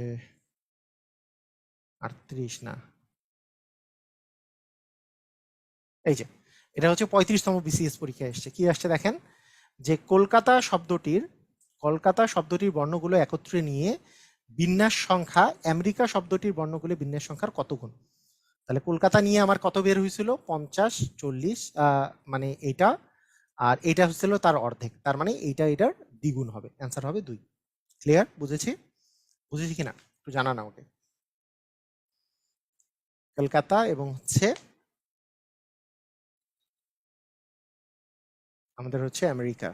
S1: 38 না, এই যে এটা হচ্ছে 35তম বিসিএস পরীক্ষায় এসছে। কি আসছে দেখেন, যে কলকাতা শব্দটির বর্ণগুলো একত্রে নিয়ে বিন্যাস সংখ্যা আমেরিকা শব্দটির বর্ণগুলো বিন্যাস সংখ্যার কত গুণ। তাহলে কলকাতা নিয়ে আমার কত বের হয়েছিল, 50 40, মানে এইটা, আর এটা হচ্ছিল তার অর্ধেক, তার মানে এইটা এটার দ্বিগুণ হবে, অ্যান্সার হবে 2। ক্লিয়ার? বুঝেছি কিনা একটু জানান আমাকে। কলকাতা এবং হচ্ছে আমাদের হচ্ছে আমেরিকা।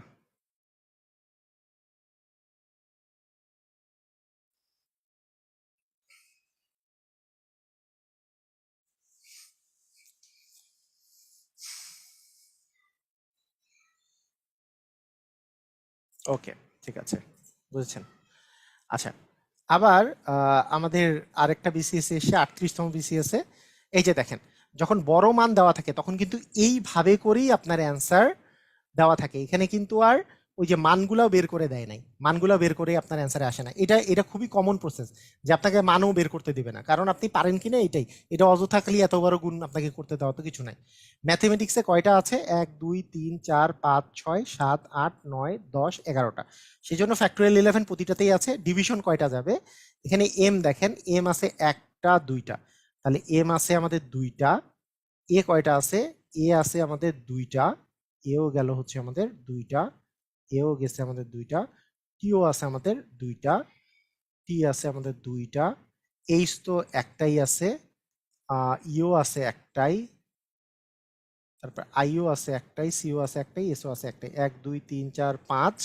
S1: ওকে, ঠিক আছে, বুঝেছেন। আচ্ছা, আবার আমাদের আরেকটা বিসিএস এসে 38তম বিসিএস এ, এই যে দেখেন, যখন বড় মান দেওয়া থাকে তখন কিন্তু এইভাবে করেই আপনার অ্যান্সার দেওয়া থাকে। এখানে কিন্তু আর ওই যে মানগুলাও বের করে দেয় নাই, মানগুলো বের করে আপনার অ্যান্সারে আসে না। এটা খুবই কমন প্রসেস, যে আপনাকে মানও বের করতে দিবে না, কারণ আপনি পারেন কিনা এটাই। এটা অযথা খালি এত বড় গুণ আপনাকে করতে দেওয়া তো কিছু নাই। ম্যাথমেটিক্সে কয়টা আছে, 1 2 3 4 5 6 7 8 9 10 11টা, সেই জন্য ফ্যাক্টোরিয়াল 11 প্রতিটাতেই আছে। ডিভিশন কয়টা যাবে, এখানে এম দেখেন, এম আছে একটা দুইটা, তাহলে এম আছে আমাদের দুইটা, এ কয়টা আছে, এ আছে আমাদের দুইটা, এও গেল হচ্ছে আমাদের দুইটা, এও গেছে আমাদের দুইটা, টিও আছে আমাদের দুইটা, টি আছে আমাদের দুইটা, এইচ তো একটাই আছে, ইও আছে একটাই, তারপর আইও আছে একটাই, সিও আছে একটাই, এসও আছে একটাই, 1 2 3 4 5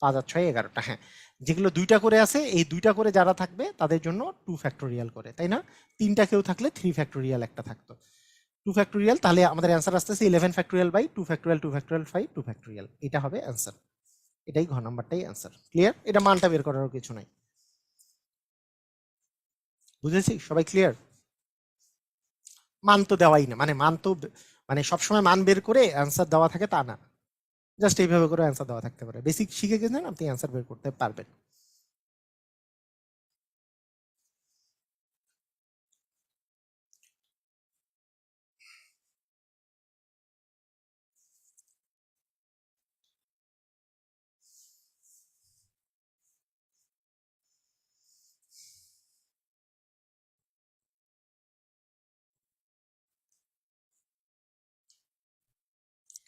S1: 5 আর 6 11টা। হ্যাঁ, যেগুলো দুইটা করে আছে, এই দুইটা করে যারা থাকবে তাদের জন্য 2 ফ্যাক্টোরিয়াল করে, তাই না? তিনটা কেউ থাকলে 3 ফ্যাক্টোরিয়াল একটা থাকতো, 2 ফ্যাক্টোরিয়াল। তাহলে আমাদের অ্যান্সার আসতেছে 11 factorial by 2 factorial 2 factorial 5 2 factorial, এটা হবে অ্যান্সার। এটাই ঘ নাম্বারটাই অ্যান্সার। ক্লিয়ার? এটা মানটা বের করারও কিছু নাই। বুঝেছি? সবাই ক্লিয়ার? মান তো দেওয়াই না, মানে মান তো মানে সবসময় মান বের করে অ্যান্সার দেওয়া থাকে তা না, জাস্ট এইভাবে করে অ্যান্সার দেওয়া থাকতে পারে। বেসিক শিখে গেছেন, আপনি অ্যান্সার বের করতে পারবেন।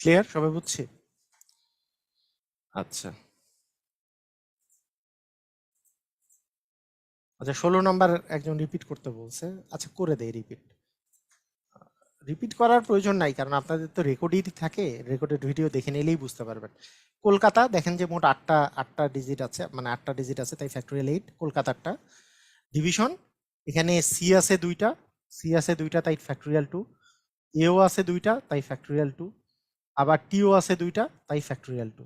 S1: ক্লিয়ার? সবাই বুঝছি? আচ্ছা, আচ্ছা 16 নাম্বার একজন রিপিট করতে বলছে, আচ্ছা করে দেই রিপিট। রিপিট করার প্রয়োজন নাই, কারণ আপনাদের তো রেকর্ডই থাকে, রেকর্ডেড ভিডিও দেখে নিলেই বুঝতে পারবেন। কলকাতা দেখেন যে মোট আটটা ডিজিট আছে, মানে আটটা ডিজিট আছে, তাই ফ্যাক্টোরিয়াল 8 কলকাতারটা। ডিভিশন এখানে সি আছে দুইটা তাই ফ্যাক্টোরিয়াল 2, এও আছে দুইটা তাই ফ্যাক্টোরিয়াল 2, আবার টিও আছে দুইটা তাই ফ্যাক্টোরিয়াল 2।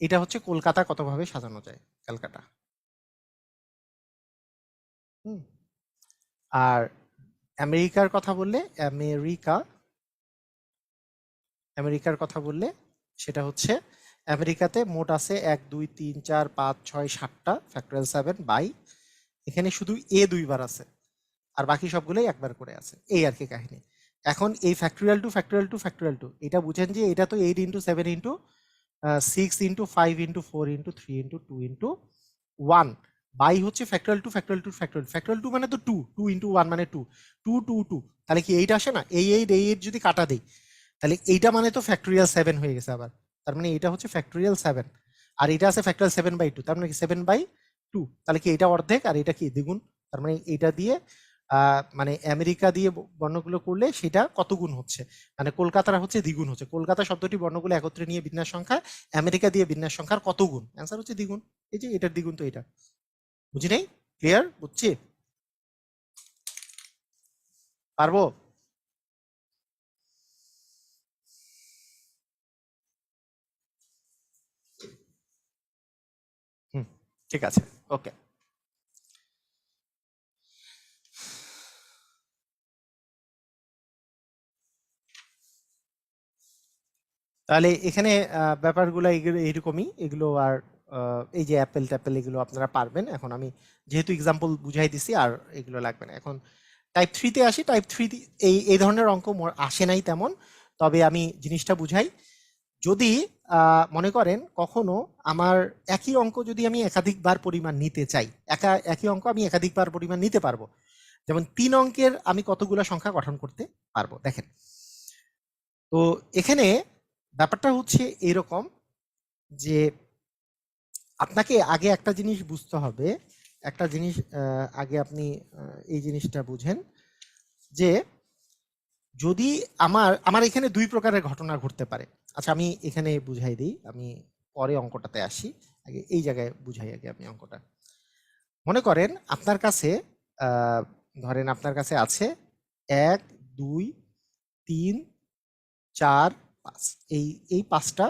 S1: এটা হচ্ছে কলকাতা কতভাবে সাজানো যায়, ক্যালকাটা। হুম। আর আমেরিকার কথা বললে আমেরিকার কথা বললে সেটা হচ্ছে আমেরিকাতে মোট আছে 1 2 3 4 5 6 7টা ফ্যাক্টোরিয়াল 7 বাই এখানে শুধু এ দুইবার আছে, আর বাকি সবগুলোই একবার করে আছে, এই আর কি কাহিনী। এখন এই ফ্যাক্টোরিয়াল টু এটা বুঝেন যে এটা তো 8 into 7 into 6 into 5 into 4 into 3 into 2 into 1 by হচ্ছে ফ্যাক্টোরিয়াল টু মানে তো 2 2 ইন্টু 1 মানে 2 2 2 2, তাহলে কি 8 আসে না? এই 8 যদি কাটা দেই তাহলে এইটা মানে তো ফ্যাক্টোরিয়াল 7 হয়ে গেছে আবার, তার মানে এটা হচ্ছে ফ্যাক্টোরিয়াল 7, আর এটা আছে ফ্যাক্টোরিয়াল 7/2, তার মানে কি 7/2, তাহলে কি এটা অর্ধেক আর এটা কি দ্বিগুণ, তার মানে এইটা দিয়ে মানে আমেরিকা দিয়ে বর্ণগুলো করলে সেটা কত গুণ হচ্ছে, মানে কলকাতার হচ্ছে দ্বিগুণ হচ্ছে, কলকাতা শব্দটি বর্ণগুলো একত্রে নিয়ে বিন্যাস সংখ্যা, আমেরিকা দিয়ে বিন্যাস সংখ্যার কত গুণ, অ্যান্সার হচ্ছে দ্বিগুণ। এই যে এটার দ্বিগুণ তো এটা, বুঝি নাই? ক্লিয়ার? বুঝছি? পারবো? হুম, ঠিক আছে, ওকে। তাহলে এখানে ব্যাপারগুলো এগুলো এইরকমই, এগুলো আর এই যে অ্যাপেল ট্যাপেল এগুলো আপনারা পারবেন। এখন আমি যেহেতু এক্সাম্পল বুঝাই দিছি আর এগুলো লাগবে না। এখন টাইপ থ্রিতে আসি। টাইপ থ্রি এই এই ধরনের অঙ্ক আসে নাই তেমন, তবে আমি জিনিসটা বুঝাই। যদি মনে করেন কখনো আমার একই অঙ্ক যদি আমি একাধিকবার পরিমাণ নিতে চাই, একই অঙ্ক আমি একাধিকবার পরিমাণ নিতে পারবো। যেমন 3 অঙ্কের আমি কতগুলো সংখ্যা গঠন করতে পারবো, দেখেন। তো এখানে ব্যাপারটা হচ্ছে এরকম যে আপনাকে আগে একটা জিনিস বুঝতে হবে, একটা জিনিস আগে আপনি এই জিনিসটা বুঝেন যে যদি আমার আমার এখানে 2 প্রকারের ঘটনা ঘটতে পারে। আচ্ছা আমি এখানে বুঝাই দিই, আমি পরে অঙ্কটাতে আসি, আগে এই জায়গায় বুঝাই আগে আমি অঙ্কটা। মনে করেন আপনার কাছে ধরেন আপনার কাছে আছে 1 2 3 4 5, এই 5টা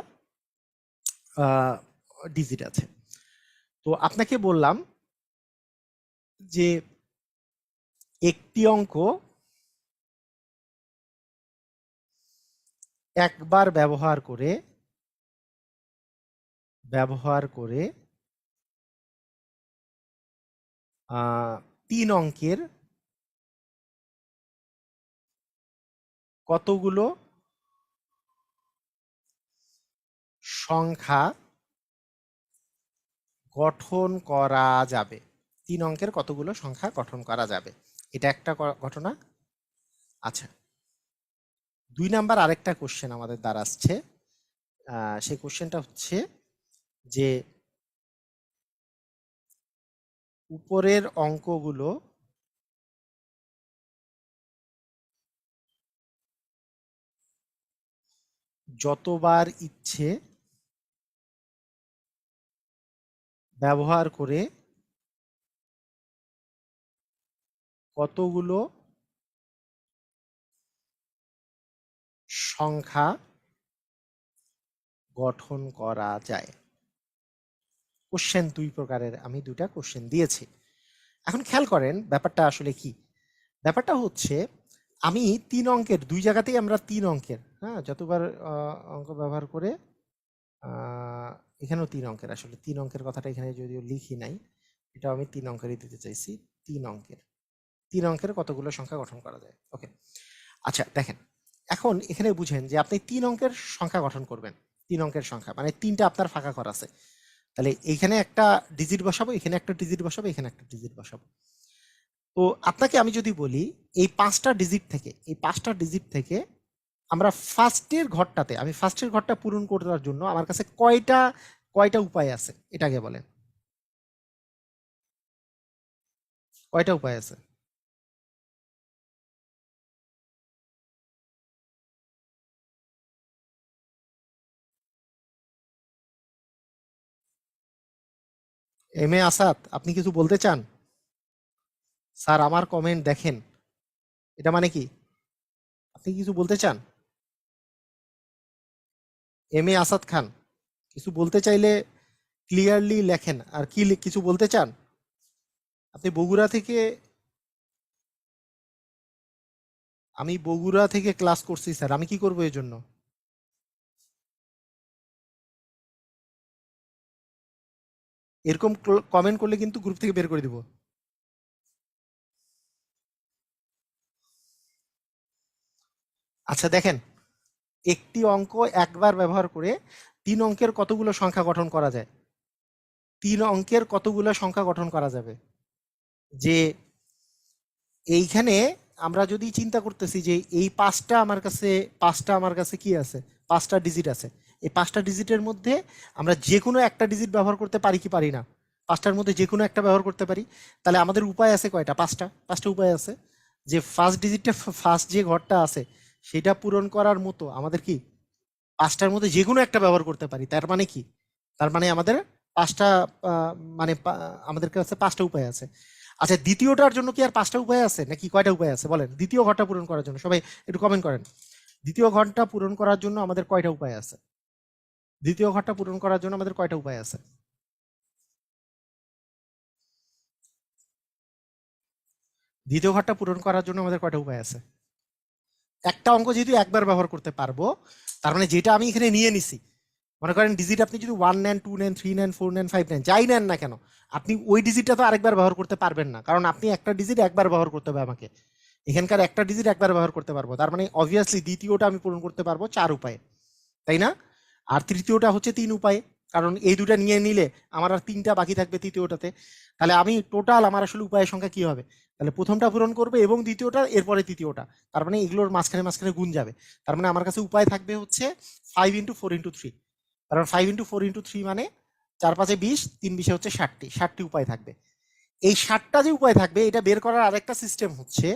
S1: ডিজিট আছে। তো আপনাকে বললাম যে একটি অঙ্ক একবার ব্যবহার করে 3 অঙ্কের কতগুলো সংখ্যা গঠন করা যাবে। 3 অঙ্কের কতগুলো সংখ্যা গঠন করা যাবে, এটা একটা ঘটনা। আচ্ছা, 2 নাম্বার আরেকটা কোশ্চেন আমাদের দাঁড়াচ্ছে। সেই কোশ্চেনটা হচ্ছে যে উপরের অঙ্কগুলো যতবার ইচ্ছে ব্যবহার করে কতগুলো সংখ্যা গঠন করা যায়। কোশ্চেন 2 প্রকারের, আমি 2টা কোশ্চেন দিয়েছি। এখন খেয়াল করেন ব্যাপারটা আসলে কি। ব্যাপারটা হচ্ছে আমি 3 অঙ্কের 2 জায়গাতেই আমরা 3 অঙ্কের, হ্যাঁ, যতবার অঙ্ক ব্যবহার করে এখানেও 3 অঙ্কের, আসলে 3 অঙ্কের কথাটা এখানে যদিও লিখি নাই, এটাও আমি 3 অঙ্কেরই দিতে চাইছি। 3 অঙ্কের কতগুলো সংখ্যা গঠন করা যায়, ওকে। আচ্ছা দেখেন, এখন এখানে বুঝেন যে আপনি 3 অঙ্কের সংখ্যা গঠন করবেন। 3 অঙ্কের সংখ্যা মানে 3টা আপনার ফাঁকা ঘর আছে, তাহলে এইখানে একটা ডিজিট বসাবো, এখানে একটা ডিজিট বসাবো, এখানে একটা ডিজিট বসাবো। তো আপনাকে আমি যদি বলি এই 5টা ডিজিট থেকে আমরা ফার্স্টের ঘরটা পূরণ করার জন্য আমার কাছে কয়টা কয়টা উপায় আছে, এটা আগে বলেন। কয়টা উপায় আছে? এম এ আসাদ, আপনি কিছু বলতে চান? স্যার আমার কমেন্ট দেখেন, এটা মানে কি? আপনি কিছু বলতে চান? এম এ আসাদ খান, কিছু বলতে চাইলে ক্লিয়ারলি লেখেন। আর কি কিছু বলতে চান? আপনি বগুড়া থেকে? আমি বগুড়া থেকে ক্লাস করছি স্যার, আমি কি করবো এর জন্য? এরকম কমেন্ট করলে কিন্তু গ্রুপ থেকে বের করে দিব। আচ্ছা দেখেন, একটি অঙ্ক একবার ব্যবহার করে 3 অঙ্কের কতগুলো সংখ্যা গঠন করা যায়? 3 অঙ্কের কতগুলো সংখ্যা গঠন করা যাবে? যে এইখানে আমরা যদি চিন্তা করতেছি যে এই পাঁচটা আমার কাছে কি আছে, 5টা ডিজিট আছে। এই 5টা ডিজিটের মধ্যে আমরা যে কোনো একটা ডিজিট ব্যবহার করতে পারি কি পারি না? 5টার মধ্যে যে কোনো একটা ব্যবহার করতে পারি। তাহলে আমাদের উপায় আছে কয়টা? 5টা উপায় আছে। যে ফার্স্ট ডিজিটটা, ফার্স্ট যে ঘরটা আছে সেটা পূরণ করার মতো আমাদের কি 5টার মধ্যে যে কোনো একটা ব্যবহার করতে পারি। তার মানে কি? তার মানে আমাদের 5টা, মানে আমাদের কাছে 5টা উপায় আছে। আচ্ছা, দ্বিতীয়টার জন্য কি আর 5টা উপায় আছে নাকি কয়টা উপায় আছে বলেন? দ্বিতীয় ঘরটা পূরণ করার জন্য সবাই একটু কমেন্ট করেন। দ্বিতীয় ঘরটা পূরণ করার জন্য আমাদের কয়টা উপায় আছে? দ্বিতীয় ঘরটা পূরণ করার জন্য আমাদের কয়টা উপায় আছে? দ্বিতীয় ঘরটা পূরণ করার জন্য আমাদের কয়টা উপায় আছে? একটা অঙ্ক যেহেতু একবার ব্যবহার করতে পারবো, তার মানে যেটা আমি এখানে নিয়ে নিছি, মনে করেন ডিজিট আপনি যদি 1 নেন, 2 নেন, 3 নেন, 4 নেন, 5 নেন, যাই নেন না কেন, আপনি ওই ডিজিটটা তো আরেকবার ব্যবহার করতে পারবেন না, কারণ আপনি একটা ডিজিট একবার ব্যবহার করতে হবে আমাকে। এখানকার একটা ডিজিট একবার ব্যবহার করতে পারবো, তার মানে অবভিয়াসলি দ্বিতীয়টা আমি পূরণ করতে পারবো 4 উপায়ে, তাই না? আর তৃতীয়টা হচ্ছে 3 উপায়ে, কারণ এই দুটা নিয়ে নিলে আমার আর 3টা বাকি থাকবে তৃতীয়টাতে। তাহলে আমি টোটাল আমার আসলে উপায়ের সংখ্যা কি হবে? তাহলে প্রথমটা পূরণ করবে এবং দ্বিতীয়টা, এরপরে তৃতীয়টা। তার মানে এগুলোর মাঝখানে মাঝখানে গুণ যাবে। তার মানে আমার কাছে উপায় থাকবে হচ্ছে 5 × 4 × 3, কারণ 5 × 4 × 3 মানে 4 × 5 = 20, 3 × 20 হচ্ছে 60টি, 60টি উপায় থাকবে। এই 60টা যে উপায় থাকবে এটা বের করার আরেকটা সিস্টেম হচ্ছে,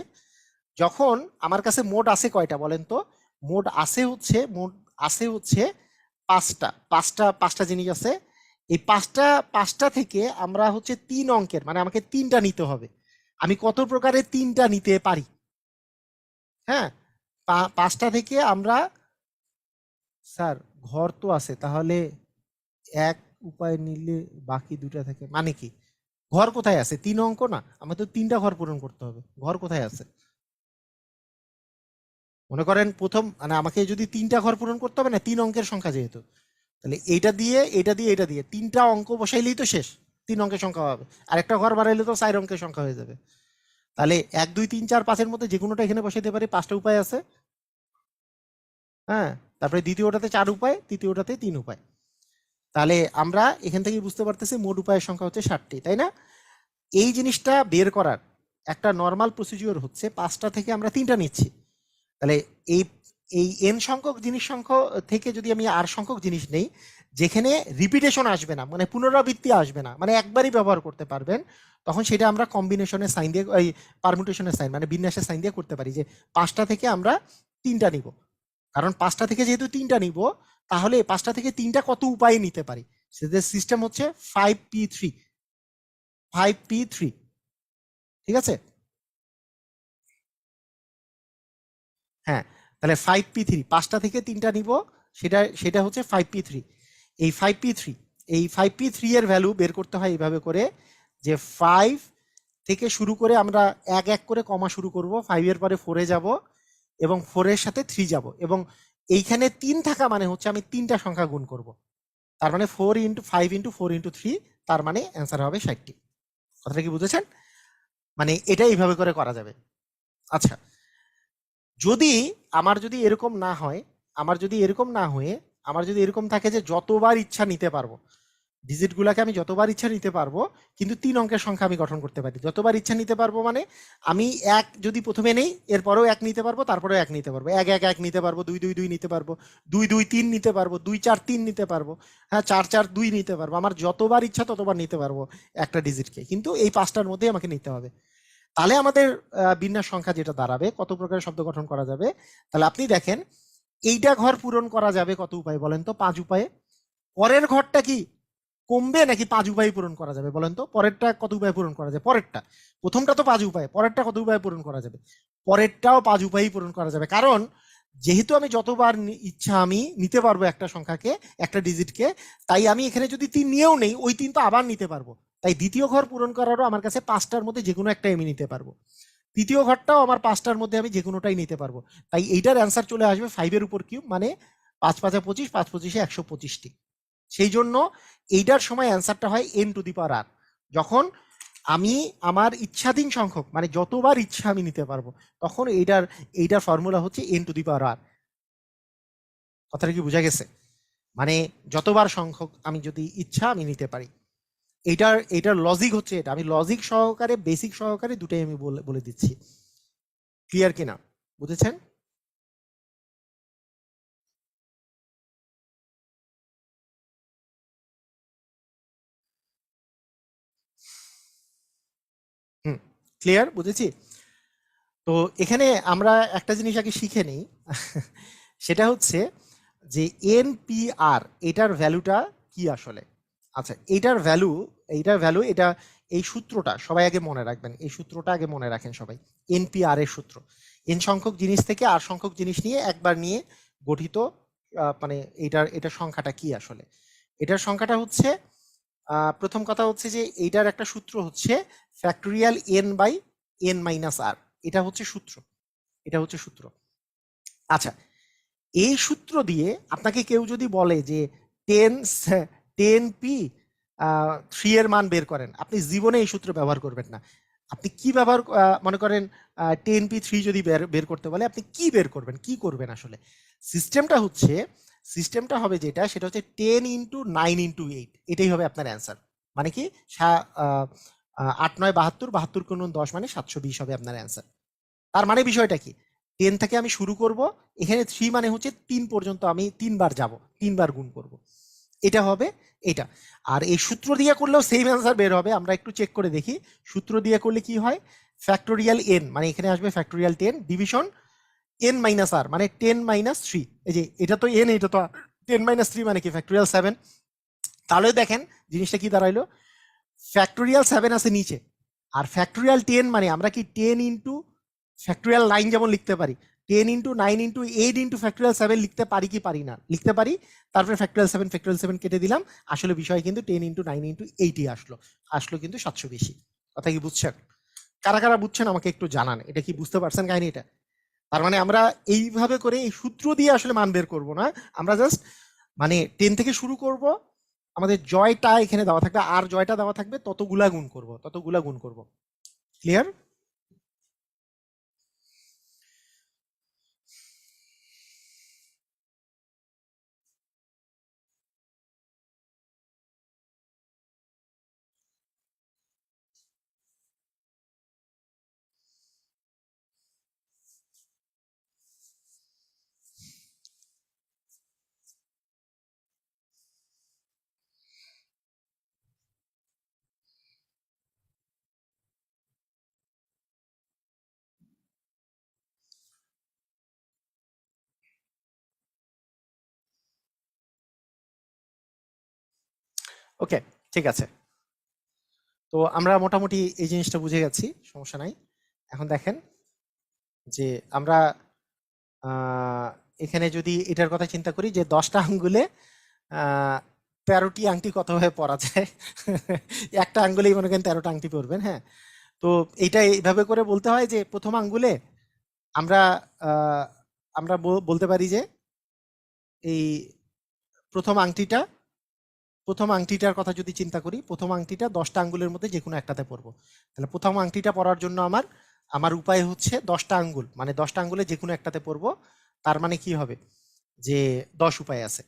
S1: যখন আমার কাছে মোট আছে কয়টা বলেন তো? মোট আছে হচ্ছে 5টা জিনিস আছে। এই পাঁচটা থেকে আমরা হচ্ছে 3 অঙ্কের, মানে আমাকে 3টা নিতে হবে। আমি কত প্রকারের 3টা নিতে পারি? হ্যাঁ, 5টা থেকে আমরা, স্যার ঘর তো আছে, তাহলে এক উপায় নিলে বাকি দুটা থেকে মানে কি? ঘর কোথায় আছে? 3 অঙ্ক না, আমার তো 3টা ঘর পূরণ করতে হবে। ঘর কোথায় আছে? মনে করেন প্রথম, মানে আমাকে যদি 3টা ঘর পূরণ করতে হবে না, 3 অঙ্কের সংখ্যা যেহেতু, তাহলে এটা দিয়ে 3টা অঙ্ক বসাইলেই তো শেষ। 3 অঙ্কের সংখ্যা হবে। আর একটা ঘর বাড়াইলে তো 4 অঙ্কের সংখ্যা হয়ে যাবে। তাহলে 1, 2, 3, 4, 5-এর মধ্যে যে কোনোটা এখানে বসাইতে পারি। 5টা উপায় আছে। হ্যাঁ, তারপরে দ্বিতীয়টাতে 4 উপায়, তৃতীয়টাতে 3 উপায়। তাহলে আমরা এখান থেকে বুঝতে পারতেছি মোট উপায়ের সংখ্যা হচ্ছে 60টি, তাই না? এই জিনিসটা বের করার একটা নর্মাল প্রসিডিওর হচ্ছে 5টা থেকে আমরা 3টা নিচ্ছি। তাহলে এই এই এন সংখ্যক জিনিস সংখ্যক থেকে যদি আমি আর সংখ্যক জিনিস নেই, যেখানে রিপিটেশন আসবে না, মানে পুনরাবৃত্তি আসবে না, মানে একবারই ব্যবহার করতে পারবেন, তখন সেটা আমরা কম্বিনেশনের সাইন দিয়ে, এই পারমুটেশনের সাইন মানে বিন্যাসের সাইন দিয়ে করতে পারি, যে 5টা থেকে আমরা 3টা নিব। কারণ 5টা থেকে যেহেতু 3টা নিব, তাহলে 5টা থেকে 3টা কত উপায়ে নিতে পারি? সেদের সিস্টেম হচ্ছে 5p3, 5p3, ঠিক আছে? হ্যাঁ, তাহলে 5p3, 5টা থেকে 3টা নিব, সেটা সেটা হচ্ছে 5p3। এই 5p3, এই 5p3 এর ভ্যালু বের করতে হয় এইভাবে করে, যে 5 থেকে শুরু করে আমরা এক এক করে কমা শুরু করব, 5-এর পরে 4-এ যাব এবং 4-এর সাথে 3 যাব, এবং এইখানে 3 থাকা মানে হচ্ছে আমি 3টা সংখ্যা গুণ করব। তার মানে 4 × 5 × 4 × 3, তার মানে অ্যান্সার হবে 60টি। কথাটা কি বুঝেছেন? মানে এটা এইভাবে করে করা যাবে। আচ্ছা, যদি আমার যদি এরকম না হয়, আমার যদি এরকম না হয়ে আমার যদি এরকম থাকে যে যতবার ইচ্ছা নিতে পারবো, ডিজিট গুলাকে আমি যতবার ইচ্ছা নিতে পারবো, কিন্তু 3 অঙ্কের সংখ্যা আমি গঠন করতে পারি। যতবার ইচ্ছা নিতে পারবো মানে আমি এক যদি প্রথমে নেই, এরপরেও এক নিতে পারবো, তারপরেও এক নিতে পারবো, এক এক এক নিতে পারবো, 2 2 2 নিতে পারবো, 2 2 3 নিতে পারবো, 2 4 3 নিতে পারবো, হ্যাঁ 4 4 2 নিতে পারবো। আমার যতবার ইচ্ছা ততবার নিতে পারবো একটা ডিজিটকে, কিন্তু এই 5টার মধ্যেই আমাকে নিতে হবে। তাহলে আমাদের বিন্যাস সংখ্যা যেটা দাঁড়াবে, কত প্রকারের শব্দ গঠন করা যাবে? তাহলে আপনি দেখেন, এইটা ঘর পূরণ করা যাবে কত উপায় বলেন তো? 5 উপায়ে। পরের ঘরটা কি? কমবে নাকি 5 উপায়ে পূরণ করা যাবে বলেন তো? পরেরটা কত উপায়ে পূরণ করা যায়? পরেরটা, প্রথমটা তো 5 উপায়ে, পরেরটা কত উপায়ে পূরণ করা যাবে? পরেরটাও 5 উপায়েই পূরণ করা যাবে, কারণ যেহেতু আমি যতবার ইচ্ছা আমি নিতে পারবো একটা সংখ্যাকে, একটা ডিজিটকে, তাই আমি এখানে যদি 3 নিয়েও নেই, ওই 3 তো আবার নিতে পারবো। তাই দ্বিতীয় ঘর পূরণ করারও আমার কাছে 5টার মধ্যে যে কোনো একটাই আমি নিতে পারবো। তৃতীয় ঘরটাও আমার 5টার মধ্যে আমি যে কোনোটাই নিতে পারবো। তাই এইটার অ্যান্সার চলে আসবে 5 এর উপর কিউব, মানে 5 5 25, 5 25 125টি। সেই জন্য এইটার সময় অ্যান্সারটা হয় n to the power r। যখন আমি আমার ইচ্ছাধীন সংখ্যক, মানে যতবার ইচ্ছা আমি নিতে পারবো, তখন এইটার ফর্মুলা হচ্ছে n to the power r। কথাটা কি বোঝা গেছে? মানে যতবার সংখ্যক আমি যদি ইচ্ছা আমি নিতে পারি। এইটার লজিক হচ্ছে এটা, আমি লজিক সহকারে বেসিক সহকারে দুটাই আমি বলে দিচ্ছি। ক্লিয়ার কিনা? বুঝেছেন? হুম, ক্লিয়ার, বুঝেছি। তো এখানে আমরা একটা জিনিস আগে শিখে নিই সেটা হচ্ছে যে এনপিআর, এটার ভ্যালুটা কি আসলে। আচ্ছা, এইটার ভ্যালু এটা, এই সূত্রটা সবাই আগে মনে রাখবেন, এই সূত্রটা আগে মনে রাখেন সবাই। এনপিআর এর সূত্র, এন সংখ্যক জিনিস থেকে আর সংখ্যক জিনিস নিয়ে একবার নিয়ে গঠিত, মানে এটার সংখ্যাটা কি আসলে। এটার সংখ্যাটা হচ্ছে, প্রথম কথা হচ্ছে যে এইটার একটা সূত্র হচ্ছে factorial n by n minus r. এটা হচ্ছে সূত্র, এটা হচ্ছে সূত্র। আচ্ছা, এই সূত্র দিয়ে আপনাকে কেউ যদি বলে যে 10p 3 এর মান বের করেন, আপনি জীবনে এই সূত্র ব্যবহার করবেন না। আপনি কি ব্যবহার, মনে করেন 10p3 যদি বের করতে বলে, আপনি কি বের করবেন, কি করবেন আসলে? সিস্টেমটা হবে যেটা, সেটা হচ্ছে 10 ইন্টু 9 ইন্টু 8, এটাই হবে আপনার অ্যান্সার। মানে কি 8 9 72, 72 × 10 মানে 720 হবে আপনার অ্যান্সার। তার মানে বিষয়টা কি, 10 থেকে আমি শুরু করব, এখানে 3 মানে হচ্ছে 3 পর্যন্ত আমি 3 বার যাব, 3 বার গুণ করব, এটা হবে এটা। আর এই সূত্র দিয়ে করলেও সেম অ্যান্সার বের হবে। আমরা একটু চেক করে দেখি সূত্র দিয়ে করলে কি হয়। ফ্যাক্টোরিয়াল n, মানে এখানে আসবে factorial 10 division n minus r, মানে 10 মাইনাস 3। এই যে এটা তো n, এটা তো 10 মাইনাস 3 মানে কি ফ্যাক্টোরিয়াল 7। তাহলে দেখেন জিনিসটা কি দাঁড়াইলো, ফ্যাক্টোরিয়াল 7 আছে নিচে, আর ফ্যাক্টোরিয়াল 10 মানে আমরা কি 10 ইন্টু ফ্যাক্টোরিয়াল 9 যেমন লিখতে পারি, 10 ইন্টু 9 ইন্টু 8 ইন্টু ফ্যাক্টোরিয়াল 7 লিখতে পারি কি পারি না? লিখতে পারি। তারপরে ফ্যাক্টোরিয়াল 7 কেটে দিলাম, আসলে বিষয় কিন্তু 10 ইন্টু 9 ইন্টু 8ই আসলো কিন্তু 720। কথা কি বুঝছেন? কারা কারা বুঝছেন আমাকে একটু জানান, এটা কি বুঝতে পারছেন কাহিনী এটা? তার মানে আমরা এইভাবে করে এই সূত্র দিয়ে আসলে মান বের করব না, আমরা জাস্ট মানে 10 থেকে শুরু করব, আমাদের জয়টা এখানে দেওয়া থাকবে, আর জয়টা দেওয়া থাকবে, ততগুলা গুণ করব। ক্লিয়ার? ওকে, ঠিক আছে। তো আমরা মোটামুটি এই জিনিসটা বুঝে গেছি, সমস্যা নাই। এখন দেখেন যে আমরা এখানে যদি এটার কথা চিন্তা করি যে 10টা আঙ্গুলে 13টি আংটি কতভাবে পরা যায় একটা আঙ্গুলেই মনে করেন 13টা আংটি পরবেন, হ্যাঁ। তো এইটা এইভাবে করে বলতে হয় যে প্রথম আঙ্গুলে আমরা আমরা বলতে পারি যে এই প্রথম আংটিটার কথা যদি চিন্তা করি, প্রথম আংটিটা 10টা আঙ্গুলের মধ্যে যে কোনো একটাতে পরবো। তাহলে প্রথম আংটিটা পরার জন্য আমার উপায় হচ্ছে 10টা আঙ্গুল, মানে 10টা আঙ্গুলে যে কোনো একটাতে পরবো। তার মানে কি হবে যে 10 উপায় আছে।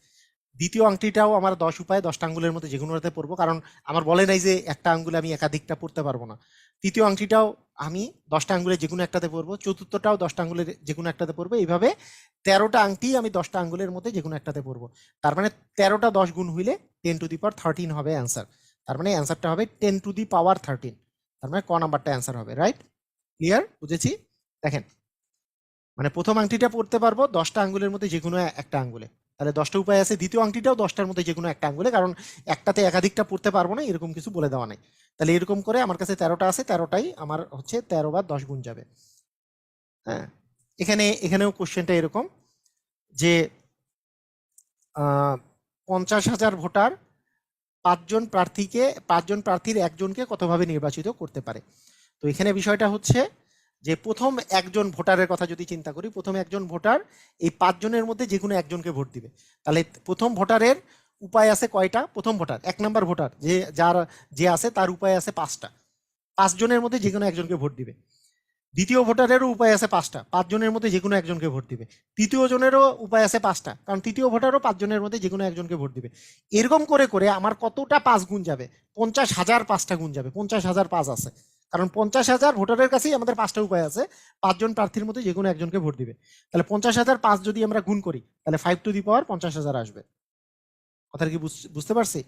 S1: দ্বিতীয় আংটিটাও আমার 10 উপায়, 10টা আঙ্গুলের মধ্যে যে কোনোটাতে পরবো, কারণ আমার বলে নাই যে একটা আঙ্গুলে আমি একাধিকটা পড়তে পারবো না। তৃতীয় আংটিটাও আমি 10টা আঙ্গুলে যে কোনো একটাতে পরবো, চতুর্থটাও 10টা আঙ্গুলের যে কোনো একটাতে পরবো। এইভাবে 13টা আংটি আমি 10টা আঙ্গুলের মধ্যে যে কোনো একটাতে পরবো। তার মানে 13টা 10 গুণ হইলে 10 টু দি পাওয়ার 13 হবে অ্যান্সার। তার মানে অ্যান্সারটা হবে 10 টু দি পাওয়ার 13। তার মানে ক নাম্বারটা অ্যান্সার হবে, রাইট? ক্লিয়ার? বুঝেছি? দেখেন, মানে প্রথম আংটিটা পড়তে পারবো 10টা আঙ্গুলের মধ্যে যে কোনো একটা আঙ্গুলে, তাহলে 10টা উপায় আছে, দ্বিতীয় আংটিটাও 10টার মধ্যে যে কোনো একটা আঙ্গুলে, কারণ একটাতে একাধিকটা পড়তে পারবো না এরকম কিছু বলে দেওয়া নাই। তাহলে এরকম করে আমার কাছে 13টা আছে, 13টাই আমার হচ্ছে 13 বার 10 গুণ যাবে। হ্যাঁ, এখানেও কোশ্চেনটা এরকম যে 50,000 ভোটার 5জন প্রার্থীর একজনকে কতভাবে নির্বাচিত করতে পারে। তো এখানে বিষয়টা হচ্ছে যে প্রথম একজন ভোটারের কথা যদি চিন্তা করি, প্রথম একজন ভোটার এই 5 জনের মধ্যে যে কোনো একজনকে ভোট দিবে। তাহলে প্রথম ভোটারের উপায় আছে কয়টা? প্রথম ভোটার 1 নাম্বার ভোটার যে আছে তার উপায় আছে 5টা, 5 জনের মধ্যে যে কোনো একজনকে ভোট দিবে। দ্বিতীয় ভোটারেরও উপায় আছে 5টা, 5 জনের মধ্যে যে কোনো একজনকে ভোট দিবে। তৃতীয় জনেরও উপায় আছে 5টা, কারণ তৃতীয় ভোটারও 5 জনের মধ্যে যে কোনো একজনকে ভোট দিবে। এরকম করে করে আমার কতটা 5 গুণ যাবে? 50,000 5টা গুণ যাবে। 50,000 5 আছে, কারণ 50,000 ভোটারের কাছেই আমাদের 5টা উপায় আছে, 5 জন প্রার্থীর মধ্যে যে কোনো একজনকে ভোট দিবে। তাহলে 50,000 5 যদি আমরা গুণ করি তাহলে 5 টু দি পাওয়ার 50,000 আসবে। কথা কি বুঝতে পারছি?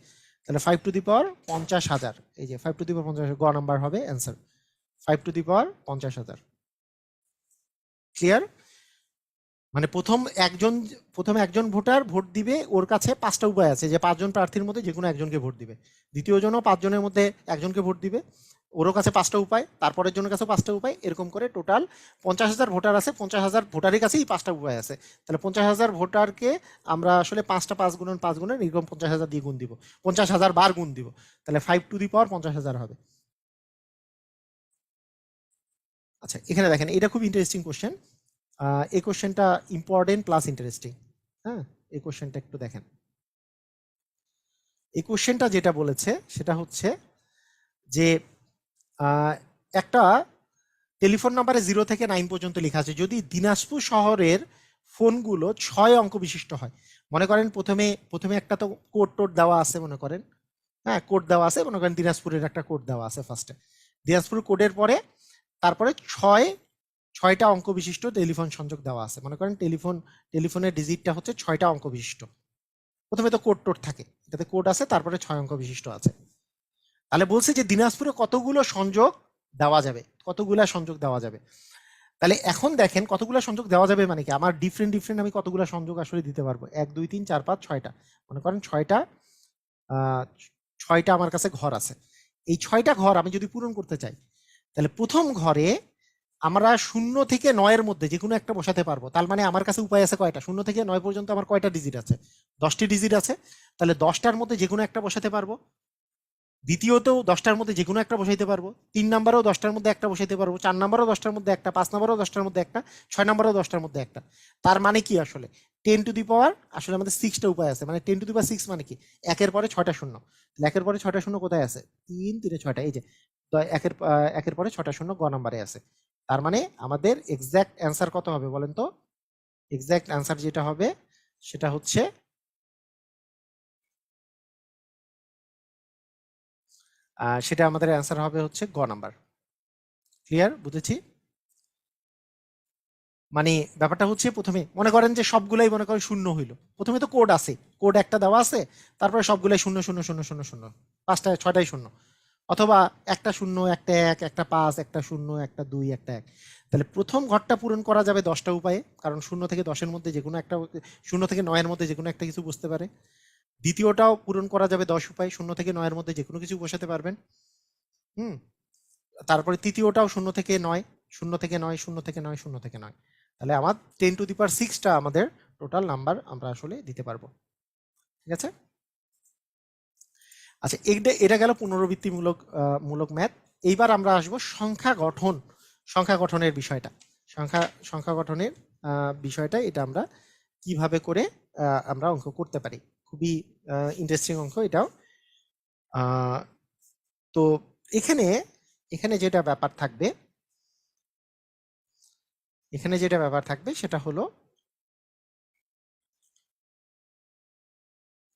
S1: তাহলে 5 টু দি পাওয়ার 50,000, এই যে 5 টু দি পাওয়ার 50,000 গ নাম্বার হবে answer. 5 to the power 50,000। Clear? মানে প্রথম একজন ভোটার ভোট দিবে, ওর কাছে 5টা উপায় আছে, যে 5 জন প্রার্থীর মধ্যে যে কোনো একজনকে ভোট দিবে। দ্বিতীয় জনও 5 জনের মধ্যে একজনকে ভোট দিবে, ওরও কাছে 5টা উপায়, তারপরের জনের কাছে 5টা উপায়, এরকম করে টোটাল 50,000 ভোটার আছে, 50,000 ভোটারের কাছেই 5টা উপায় আছে। তাহলে 50,000 ভোটারকে আমরা আসলে 5টা 5 গুণন 5 গুণন এরকম 50,000 দিয়ে গুণ দিব, 50,000 বার গুণ দিব, তাহলে 5 টু দি পাওয়ার 50,000 হবে। আচ্ছা, এখানে দেখেন এটা খুব ইন্টারেস্টিং কোশ্চেন। এই কোশ্চেনটা ইম্পর্টেন্ট প্লাস ইন্টারেস্টিং। হ্যাঁ, এই কোশ্চেনটা একটু দেখেন। এই কোশ্চেনটা যেটা বলেছে সেটা হচ্ছে যে একটা টেলিফোন নাম্বারে 0 থেকে 9 পর্যন্ত লেখা আছে, যদি দিনাজপুর শহরের ফোনগুলো 6 অঙ্ক বিশিষ্ট হয়। মনে করেন প্রথমে একটা তো কোড টোড দেওয়া আছে, মনে করেন, হ্যাঁ কোড দেওয়া আছে, মনে করেন দিনাজপুরের একটা কোড দেওয়া আছে ফার্স্টে, দিনাজপুর কোডের পরে তারপরে 6টা অঙ্ক বিশিষ্ট টেলিফোন সংযোগ দেওয়া আছে। মনে করেন টেলিফোনের ডিজিটটা হচ্ছে 6টা অঙ্ক বিশিষ্ট। প্রথমে তো কোড টোড থাকে, এটাতে কোড আছে, তারপরে 6 অঙ্ক বিশিষ্ট আছে। তাহলে বলছে যে দিনাজপুরে কতগুলো সংযোগ দেওয়া যাবে, তাহলে এখন দেখেন কতগুলো সংযোগ দেওয়া যাবে মানে কি, আমার ডিফারেন্ট আমি কতগুলো সংযোগ আসলে দিতে পারবো, 1 2 3 4 5 6টা। মনে করেন 6টা আমার কাছে ঘর আছে। এই 6টা ঘর আমি যদি পূরণ করতে চাই, তাহলে প্রথম ঘরে আমরা 0 থেকে 9 মধ্যে যে কোনো একটা বসাতে পারবো। তার মানে আমার কাছে উপায় আছে কয়টা? 0 থেকে 9 পর্যন্ত আমার কয়টা ডিজিট আছে? 10টি ডিজিট আছে। তাহলে 10টার মধ্যে যে কোনো একটা বসাতে পারবো। দ্বিতীয়তেও 10টার মধ্যে যে কোনো একটা বসাইতে পারবো, 3 নাম্বারেও 10টার মধ্যে একটা বসাইতে পারবো, 4 নাম্বারেও 10টার মধ্যে একটা, 5 নাম্বারেও 10টার মধ্যে একটা, 6 নাম্বারেও 10টার মধ্যে একটা। তার মানে কি আসলে 10 টু দি পাওয়ার আসলে আমাদের 6টা উপায় আছে। মানে 10 টু দি পাওয়ার 6 মানে কি, একের পরে 6টা শূন্য। একের পরে 6টা শূন্য কোথায় আছে? 3 3 6টা, এই যে একের পরে 6টা শূন্য গ নাম্বারে আছে। তার মানে আমাদের এক্সাক্ট অ্যান্সার কত হবে বলেন তো? এক্সাক্ট অ্যান্সার যেটা হবে সেটা হচ্ছে সেটা আমাদের অ্যান্সার হবে হচ্ছে গ নাম্বার। ক্লিয়ার? বুঝেছি? মানে ব্যাপারটা হচ্ছে প্রথমে মনে করেন যে সবগুলাই মনে করেন শূন্য হইলো, প্রথমে তো কোড আছে, কোড একটা দেওয়া আছে, তারপরে সবগুলাই 0 0 0 0 0, 6টাই শূন্য, অথবা একটা শূন্য একটা এক, একটা 5, একটা 0, একটা 2, একটা 1। তাহলে প্রথম ঘরটা পূরণ করা যাবে 10টা উপায়ে, কারণ 0 থেকে 10-এর মধ্যে যে কোনো একটা, 0 থেকে 9-এর মধ্যে যে কোনো একটা কিছু বসতে পারে। দ্বিতীয়টাও পূরণ করা যাবে 10 উপায়, 0 থেকে 9-এর মধ্যে যে কোনো কিছু বসাতে পারবেন। হুম, তারপরে তৃতীয়টাও 0 থেকে 9, 0 থেকে 9, 0 থেকে 9, 0 থেকে 9। তাহলে আমার 10 টু দি পাওয়ার 6টা আমাদের টোটাল নাম্বার আমরা আসলে দিতে পারবো। ঠিক আছে? আচ্ছা, এটা গেল পুনরাবৃত্তিমূলক ম্যাথ। এইবার আমরা আসবো সংখ্যা গঠনের বিষয়টা। সংখ্যা গঠনের বিষয়টা, এটা আমরা কিভাবে করে আমরা অঙ্ক করতে পারি। খুবই ইন্টারেস্টিং অঙ্ক এটাও। তো এখানে যেটা ব্যাপার থাকবে সেটা হলো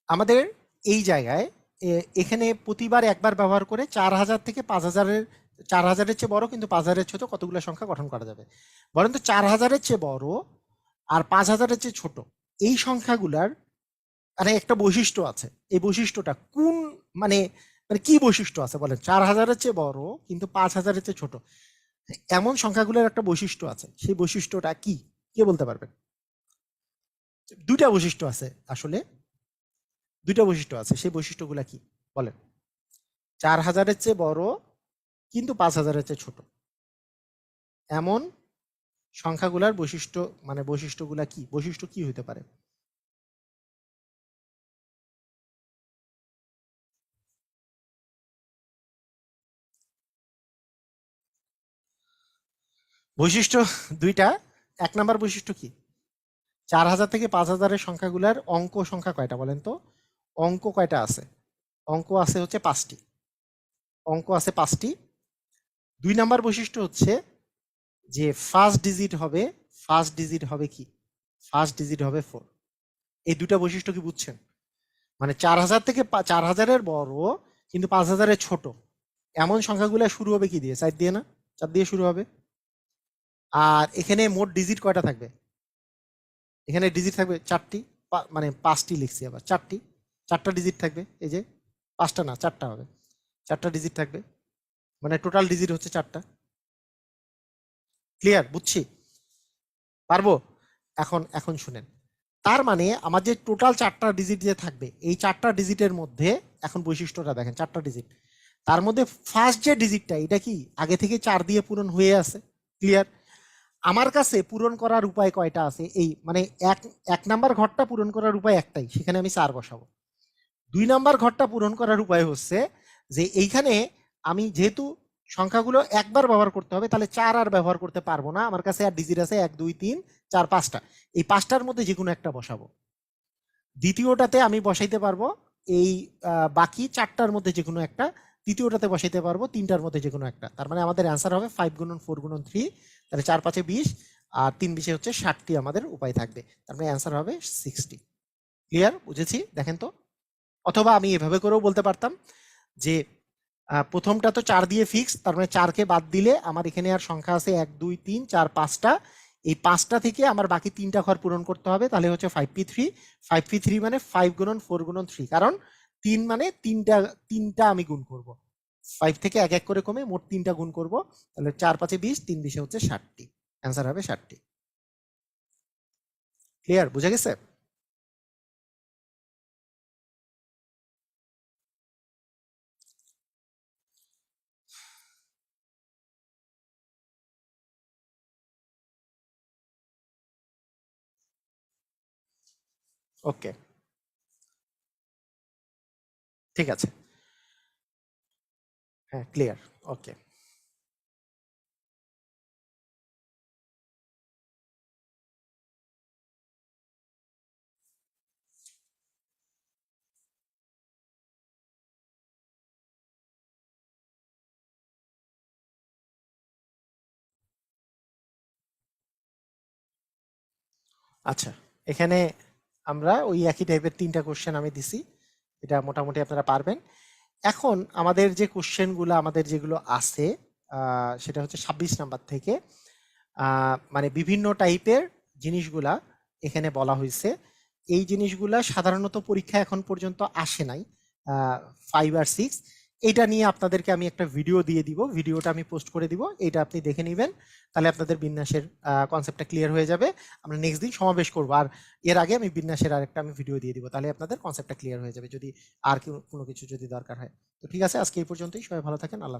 S1: আমাদের এই জায়গায় এখানে প্রতিবার একবার ব্যবহার করে 4,000 থেকে 5,000-এর, 4,000-এর চেয়ে বড় কিন্তু 5,000-এর ছোট কতগুলো সংখ্যা গঠন করা যাবে বলেন তো? 4,000-এর চেয়ে বড় আর 5,000-এর চেয়ে ছোট এই সংখ্যাগুলার মানে একটা বৈশিষ্ট্য আছে। এই বৈশিষ্ট্যটা কোন, মানে মানে কি বৈশিষ্ট্য আছে বলেন? 4,000-এর চেয়ে বড় কিন্তু 5,000-এর চেয়ে ছোট, এমন সংখ্যাগুলোর একটা বৈশিষ্ট্য আছে। সেই বৈশিষ্ট্যটা কি, কে বলতে পারবেন? দুইটা বৈশিষ্ট্য আছে আসলে, দুইটা বৈশিষ্ট্য আছে। সেই বৈশিষ্ট্যগুলা কি বলেন? 4000-এর চেয়ে বড় কিন্তু 5000-এর চেয়ে ছোট, এমন সংখ্যাগুলার বৈশিষ্ট্য মানে বৈশিষ্ট্যগুলা কি? বৈশিষ্ট্য কি হতে পারে? বৈশিষ্ট্য দুইটা। 1 নাম্বার বৈশিষ্ট্য কি? 4000 থেকে 5000-এর সংখ্যাগুলার অঙ্ক সংখ্যা কয়টা বলেন তো? অঙ্ক কয়টা আছে? অঙ্ক আছে হচ্ছে 5টি। অঙ্ক আছে 5টি। 2 নাম্বার বৈশিষ্ট্য হচ্ছে যে ফার্স্ট ডিজিট হবে কি? ফার্স্ট ডিজিট হবে 4। এই দুটা বৈশিষ্ট্য কি বুঝছেন? মানে 4000 থেকে 4000-এর বড় কিন্তু 5000-এর ছোট, এমন সংখ্যাগুলো শুরু হবে কি দিয়ে? 4 দিয়ে না? 4 দিয়ে শুরু হবে। আর এখানে মোট ডিজিট কয়টা থাকবে? এখানে ডিজিট থাকবে 4টি, মানে 5টি লিখছি আবার, 4টি, 4টা ডিজিট থাকবে। এই যে 5টা না 4টা হবে, 4টা ডিজিট থাকবে, মানে টোটাল ডিজিট হচ্ছে 4টা। ক্লিয়ার? বুঝছি? পারবো? এখন এখন শুনেন, তার মানে আমার যে টোটাল 4টা ডিজিট যে থাকবে, এই 4টা ডিজিটের মধ্যে এখন বৈশিষ্ট্যটা দেখেন, 4টা ডিজিট, তার মধ্যে ফার্স্ট যে ডিজিটটা এটা কি আগে থেকে 4 দিয়ে পূরণ হয়ে আছে। ক্লিয়ার? আমার কাছে পূরণ করার উপায় কয়টা আছে? এই মানে এক নাম্বার ঘরটা পূরণ করার উপায় একটাই, সেখানে আমি 4 বসাবো। 2 নাম্বার ঘরটা পূরণ করার উপায় হচ্ছে যে এইখানে আমি যেহেতু সংখ্যাগুলো একবার ব্যবহার করতে হবে, তাহলে 4 আর ব্যবহার করতে পারবো না। আমার কাছে আর ডিজিট আছে 1 2 3 4 5টা, এই 5টার মধ্যে যে কোনো একটা বসাবো। দ্বিতীয়টাতে আমি বসাইতে পারবো এই বাকি 4টার মধ্যে যে কোনো একটা, তৃতীয়টাতে বসাইতে পারবো 3টার মধ্যে যে কোনো একটা। তার মানে আমাদের অ্যান্সার হবে 5 গুণন 4 গুণন 3, তাহলে 4 5 20 আর 3 20 হচ্ছে 60টি আমাদের উপায় থাকবে। তার মানে অ্যান্সার হবে 60। ক্লিয়ার? বুঝেছি? দেখেন তো। অথবা আমি এভাবে করেও বলতে পারতাম যে প্রথমটা তো 4 দিয়ে ফিক্স, তার মানে 4কে বাদ দিলে আমার এখানে আর সংখ্যা আছে 1 2 3 4 5টা। এই 5টা থেকে আমার বাকি 3টা ঘর পূরণ করতে হবে, তাহলে হচ্ছে 5p3। 5p3 মানে 5 গুণন 4 গুণন 3, কারণ 3 মানে তিনটা আমি গুণ করব। 5 থেকে এক এক করে কমে মোট 3টা গুণ করব, তাহলে 4 5 20 3 20 হচ্ছে 60টি। অ্যান্সার হবে 60টি। ক্লিয়ার? বুঝা গেছে? ওকে, ঠিক আছে। হ্যাঁ, ক্লিয়ার। ওকে। আচ্ছা, এখানে আমরা ওই একই টাইপের 3টা কোশ্চেন আমি দিছি, এটা মোটামুটি আপনারা পারবেন। এখন আমাদের যে কোশ্চেনগুলো আমাদের যেগুলো আছে সেটা হচ্ছে 26 নাম্বার থেকে মানে বিভিন্ন টাইপের জিনিসগুলা এখানে বলা হয়েছে। এই জিনিসগুলা সাধারণত পরীক্ষা এখন পর্যন্ত আসে নাই, 5 আর 6। এটা নিয়ে আপনাদেরকে আমি একটা ভিডিও দিয়ে দিব, ভিডিওটা আমি পোস্ট করে দিব, এটা আপনি দেখে নেবেন, তাহলে আপনাদের বিন্যাসের কনসেপ্টটা ক্লিয়ার হয়ে যাবে। আমরা নেক্সট দিন সমাবেশ করব, আর এর আগে আমি বিন্যাসের আরেকটা আমি ভিডিও দিয়ে দিব, তাহলে আপনাদের কনসেপ্টটা ক্লিয়ার হয়ে যাবে যদি আর কোনো কিছু যদি দরকার হয়। তো ঠিক আছে, আজকে এই পর্যন্তই। সবাই ভালো থাকেন। আল্লাহ।